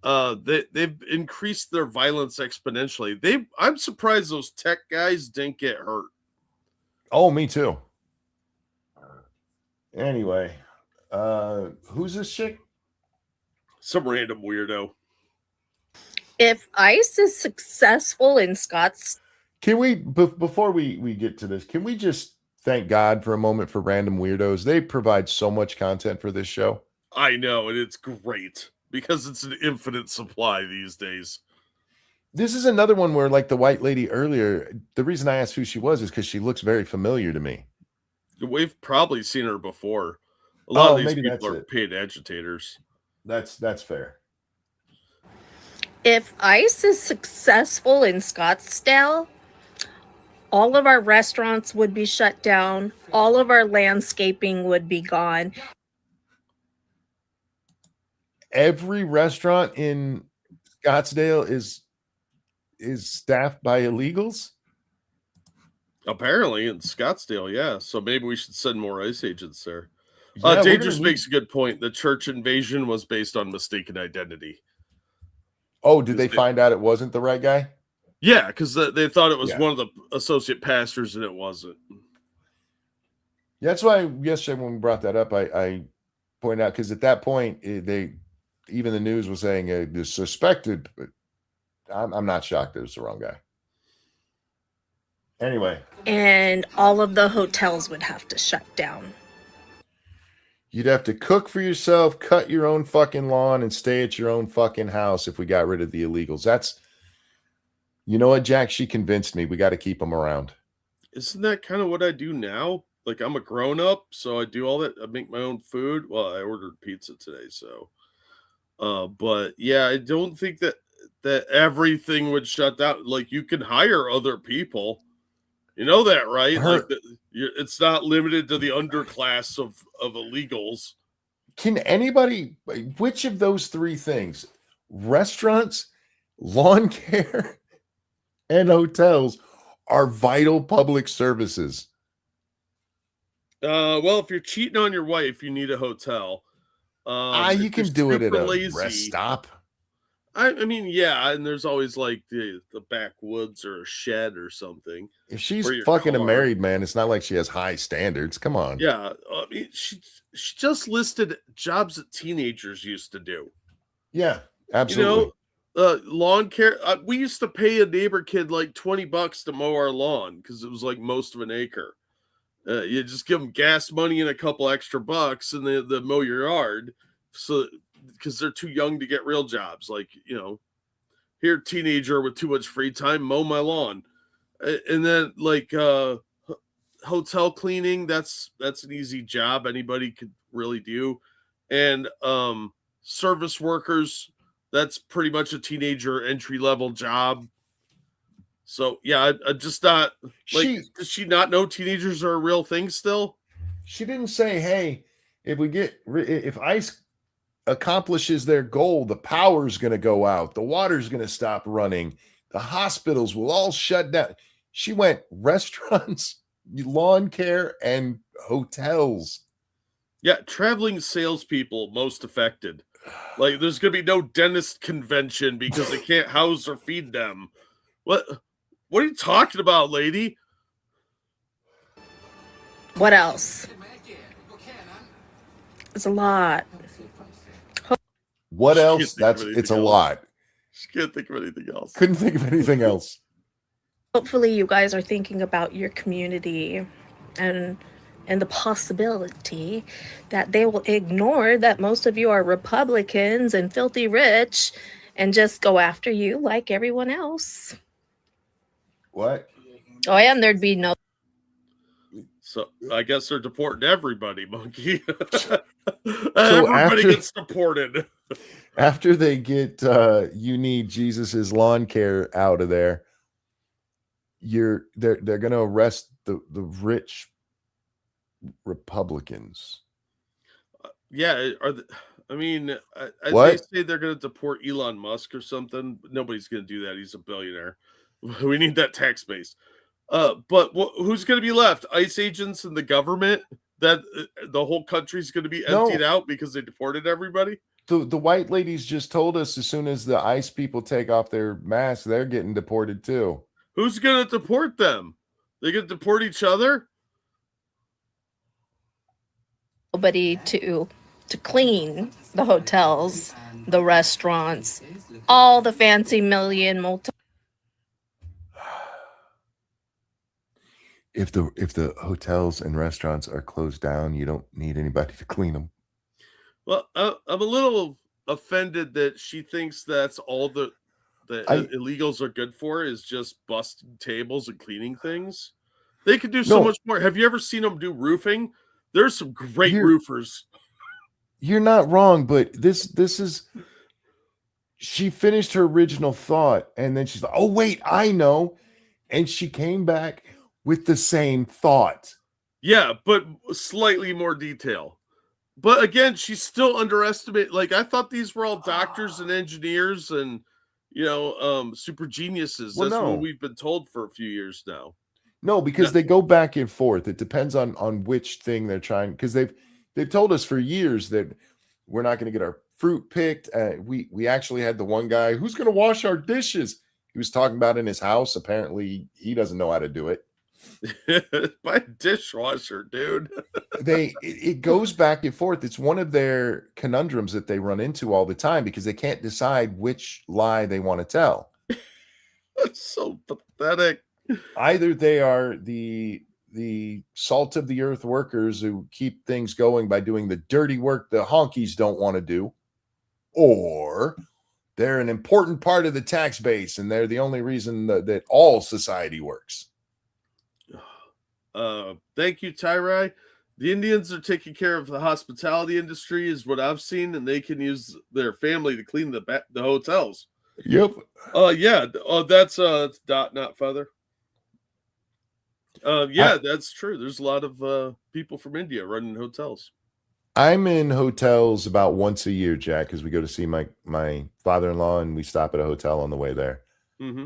They've increased their violence exponentially. I'm surprised those tech guys didn't get hurt. Oh, me too. Anyway, who's this chick? Some random weirdo. If ICE is successful in Scottsdale, can we, before we get to this, can we just thank God for a moment for random weirdos? They provide so much content for this show. I know, and it's great because it's an infinite supply these days. This is another one where, like the white lady earlier, the reason I asked who she was is because she looks very familiar to me. We've probably seen her before. A lot of these maybe people are paid agitators. That's fair. if ICE is successful in Scottsdale, all of our restaurants would be shut down. All of our landscaping would be gone. Every restaurant in Scottsdale is staffed by illegals? Apparently in Scottsdale, yeah. So maybe we should send more ICE agents there. Yeah, Dangerous makes a good point. The church invasion was based on mistaken identity. Oh, did they find out it wasn't the right guy? Yeah, because they thought it was one of the associate pastors and it wasn't. That's why yesterday when we brought that up, I pointed out, because at that point, even the news was saying the suspected, but I'm not shocked it was the wrong guy. Anyway. And all of the hotels would have to shut down. You'd have to cook for yourself, cut your own fucking lawn, and stay at your own fucking house if we got rid of the illegals. You know what, Jack? She convinced me. We got to keep them around. Isn't that kind of what I do now? Like, I'm a grown up, so I do all that. I make my own food. Well, I ordered pizza today, so. But yeah, I don't think that everything would shut down. Like, you can hire other people. You know that, right? Like, it's not limited to the underclass of illegals. Can anybody? Which of those three things? Restaurants, lawn care, and hotels are vital public services. Well, if you're cheating on your wife, you need a hotel. You can do it at a rest stop. I mean, yeah, and there's always like the backwoods or a shed or something. If she's fucking a married man, it's not like she has high standards. Come on. Yeah, I mean, she just listed jobs that teenagers used to do. Yeah, absolutely. You know, lawn care. We used to pay a neighbor kid like $20 to mow our lawn because it was like most of an acre. You just give them gas money and a couple extra bucks, and they mow your yard. So, because they're too young to get real jobs, like, you know, here, teenager with too much free time, mow my lawn. And then like hotel cleaning, that's an easy job anybody could really do. And service workers, that's pretty much a teenager entry-level job. So yeah, I just not like, does she not know teenagers are a real thing still? She didn't say, hey, if ICE accomplishes their goal, the power's going to go out, the water's going to stop running, the hospitals will all shut down. She went restaurants, lawn care, and hotels. Yeah, traveling salespeople most affected. Like, there's going to be no dentist convention because they can't house or feed them. What are you talking about, lady? What else? It's a lot. What else? It's a lot. She can't think of anything else. Couldn't think of anything else. Hopefully you guys are thinking about your community and the possibility that they will ignore that most of you are Republicans and filthy rich and just go after you like everyone else. What? Oh, and there'd be no. So I guess they're deporting everybody, Monkey. Everybody gets deported. After they get you need Jesus's lawn care out of there, they're going to arrest the rich Republicans. Yeah, they say they're going to deport Elon Musk or something. Nobody's going to do that. He's a billionaire. We need that tax base. But who's going to be left? ICE agents and the government? That the whole country's going to be emptied out because they deported everybody? The white ladies just told us as soon as the ICE people take off their masks, they're getting deported too. Who's going to deport them? They going to deport each other? Nobody to clean the hotels, the restaurants, all the fancy multi. If the hotels and restaurants are closed down, you don't need anybody to clean them. Well, I'm a little offended that she thinks that's all the illegals are good for is just busting tables and cleaning things. They could do so much more. Have you ever seen them do roofing? There's some great roofers. You're not wrong, but this is. She finished her original thought, and then she's like, "Oh wait, I know," and she came back with the same thought. Yeah, but slightly more detail. But again, she's still underestimated. Like, I thought these were all doctors and engineers and, super geniuses. That's what we've been told for a few years now. No, because they go back and forth. It depends on which thing they're trying. Because they've told us for years that we're not going to get our fruit picked. We actually had the one guy who's going to wash our dishes. He was talking about in his house. Apparently, he doesn't know how to do it. Buy a dishwasher, dude. It goes back and forth. It's one of their conundrums that they run into all the time because they can't decide which lie they want to tell. That's so pathetic. Either they are the salt of the earth workers who keep things going by doing the dirty work the honkies don't want to do, or they're an important part of the tax base, and they're the only reason that all society works. Thank you, Tyrai. The Indians are taking care of the hospitality industry, is what I've seen, and they can use their family to clean the hotels. Yep. Yeah. That's Dot, not Feather. Yeah, that's true. There's a lot of people from India running hotels. I'm in hotels about once a year, Jack, because we go to see my father-in-law, and we stop at a hotel on the way there. Mm-hmm.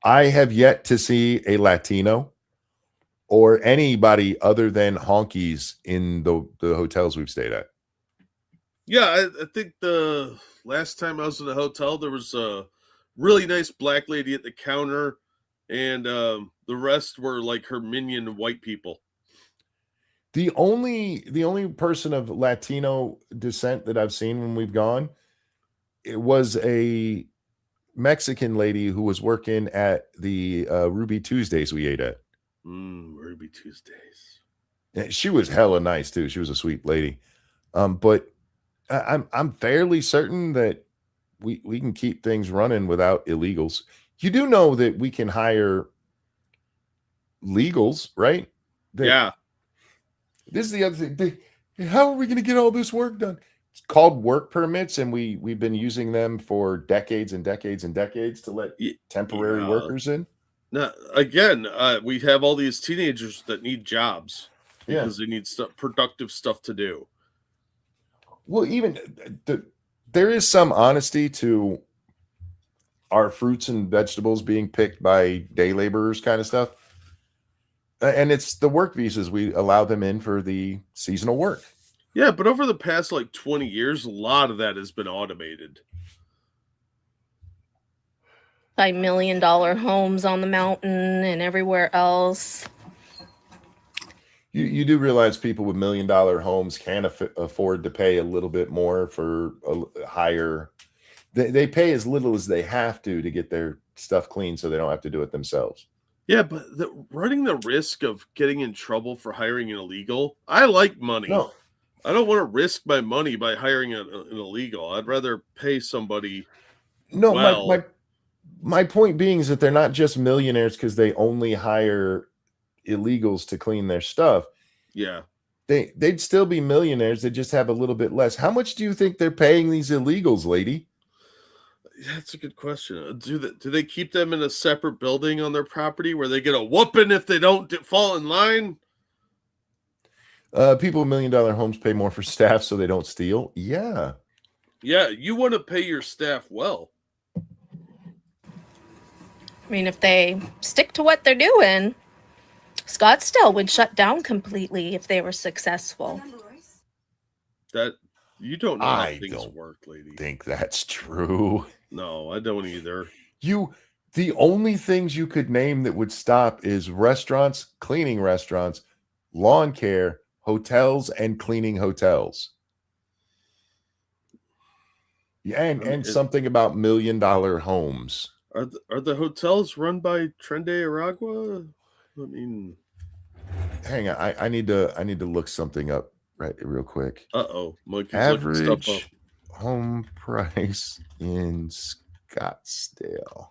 I have yet to see a Latino or anybody other than honkies in the hotels we've stayed at. Yeah, I think the last time I was in a hotel, there was a really nice black lady at the counter, and the rest were like her minion white people. The only person of Latino descent that I've seen when we've gone, it was a Mexican lady who was working at the Ruby Tuesdays we ate at. Ruby Tuesdays. And she was hella nice too. She was a sweet lady. But I'm fairly certain that we can keep things running without illegals. You do know that we can hire legals, right? Yeah. This is the other thing. How are we going to get all this work done? It's called work permits, and we've been using them for decades and decades and decades to let temporary workers in. Now, again, we have all these teenagers that need jobs because they need productive stuff to do. Well, even there is some honesty to our fruits and vegetables being picked by day laborers kind of stuff. And it's the work visas. We allow them in for the seasonal work. Yeah, but over the past 20 years, a lot of that has been automated. Like $1 million homes on the mountain and everywhere else. You do realize people with $1 million homes can afford to pay a little bit more for a higher. They pay as little as they have to get their stuff clean, so they don't have to do it themselves. Yeah, but running the risk of getting in trouble for hiring an illegal, I like money. No. I don't want to risk my money by hiring an illegal. I'd rather pay somebody. No, my point being is that they're not just millionaires because they only hire illegals to clean their stuff. Yeah. They'd still be millionaires. They just have a little bit less. How much do you think they're paying these illegals, lady? That's a good question. Do they keep them in a separate building on their property where they get a whooping if they don't fall in line? People with $1 million homes pay more for staff so they don't steal. Yeah. Yeah, you want to pay your staff well. I mean, if they stick to what they're doing, Scottsdale would shut down completely if they were successful. That you don't know how things work, lady. I think that's true. No, I don't either. The only things you could name that would stop is restaurants, cleaning restaurants, lawn care, hotels, and cleaning hotels. Yeah, and something about $1 million homes. Are the hotels run by Trende Aragua? I mean, hang on, I need to look something up real quick. Monkey's average looking stuff up. Home price in Scottsdale.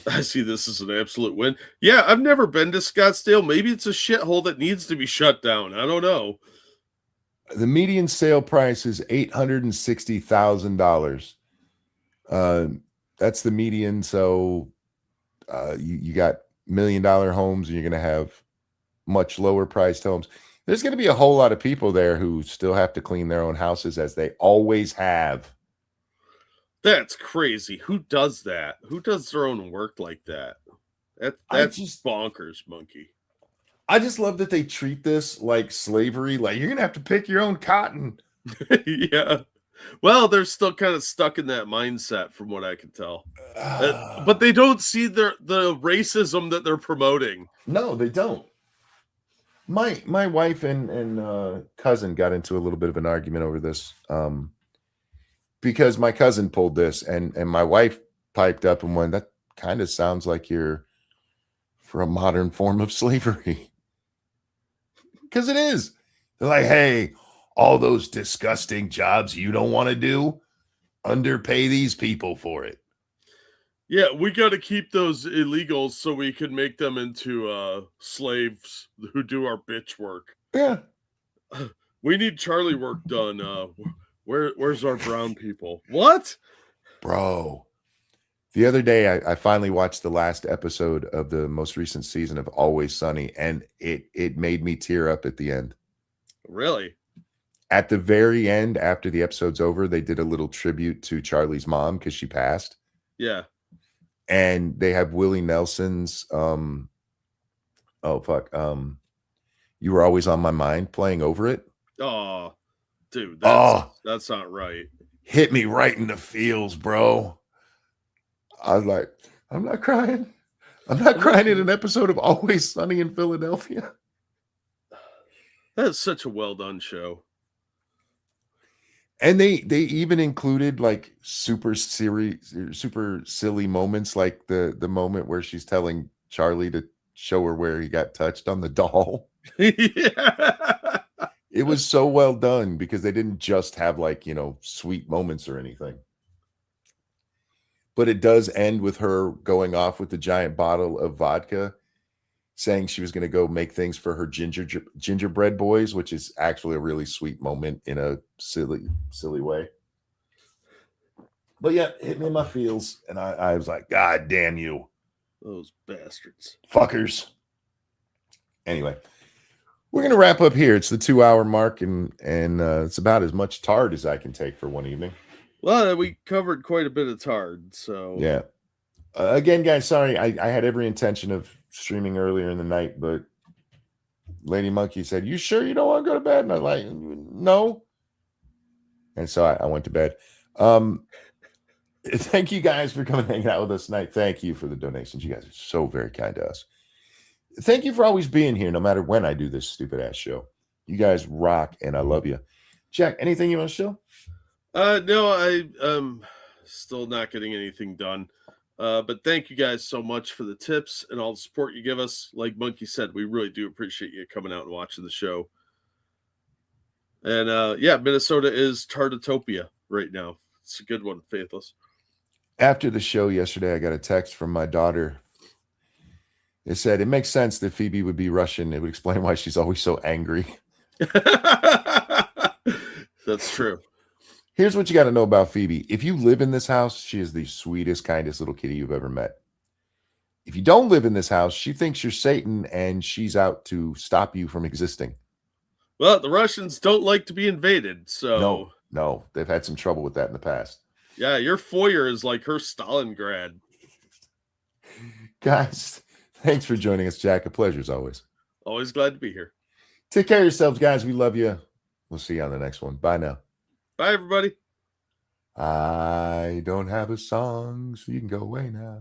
I see this as an absolute win. Yeah, I've never been to Scottsdale. Maybe it's a shithole that needs to be shut down. I don't know. The median sale price is $860,000. That's the median. So you got $1 million homes, and you're going to have much lower priced homes. There's going to be a whole lot of people there who still have to clean their own houses, as they always have. That's crazy. Who does that? Who does their own work like that? That's just bonkers, Monkey. I just love that they treat this like slavery. Like, you're going to have to pick your own cotton. Yeah. Well, they're still kind of stuck in that mindset from what I can tell. But they don't see the racism that they're promoting. No, they don't. My wife and cousin got into a little bit of an argument over this because my cousin pulled this, and my wife piped up and went, "That kind of sounds like you're for a modern form of slavery." Because it is. They're like, "Hey, all those disgusting jobs you don't want to do, Underpay these people for it. Yeah, we got to keep those illegals so we can make them into slaves who do our bitch work. Yeah. We need Charlie work done. Where's our brown people? What? Bro. The other day, I finally watched the last episode of the most recent season of Always Sunny, and it made me tear up at the end. Really? At the very end, after the episode's over, they did a little tribute to Charlie's mom because she passed. Yeah. And they have Willie Nelson's You Were Always on My Mind playing over it. Oh, dude, that's not right. Hit me right in the feels, bro. I was like, I'm not crying. I'm not crying in an episode of Always Sunny in Philadelphia. That's such a well done show. And they even included like super silly moments, like the moment where she's telling Charlie to show her where he got touched on the doll. Yeah. It was so well done because they didn't just have like, sweet moments or anything. But it does end with her going off with the giant bottle of vodka, saying she was going to go make things for her gingerbread boys, which is actually a really sweet moment in a silly way. But yeah, hit me in my feels. And I was like, God damn you. Those bastards. Fuckers. Anyway, we're going to wrap up here. It's the 2-hour mark, and it's about as much tard as I can take for one evening. Well, we covered quite a bit of tard, so. Yeah. Again, guys, sorry. I had every intention of streaming earlier in the night, but Lady Monkey said, "You sure you don't want to go to bed?" And I'm like, no. And so I went to bed. Thank you guys for coming hanging out with us tonight. Thank you for the donations. You guys are so very kind to us. Thank you for always being here, no matter when I do this stupid ass show. You guys rock, and I love you. Jack, anything you want to show? No, I'm still not getting anything done. But thank you guys so much for the tips and all the support you give us. Like Monkey said, we really do appreciate you coming out and watching the show. And yeah, Minnesota is Tardotopia right now. It's a good one, Faithless. After the show yesterday, I got a text from my daughter. It said, "It makes sense that Phoebe would be Russian. It would explain why she's always so angry." That's true. Here's what you got to know about Phoebe. If you live in this house, she is the sweetest, kindest little kitty you've ever met. If you don't live in this house, she thinks you're Satan and she's out to stop you from existing. Well, the Russians don't like to be invaded, so... No, they've had some trouble with that in the past. Yeah, your foyer is like her Stalingrad. Guys, thanks for joining us, Jack. A pleasure as always. Always glad to be here. Take care of yourselves, guys. We love you. We'll see you on the next one. Bye now. Bye, everybody. I don't have a song, so you can go away now.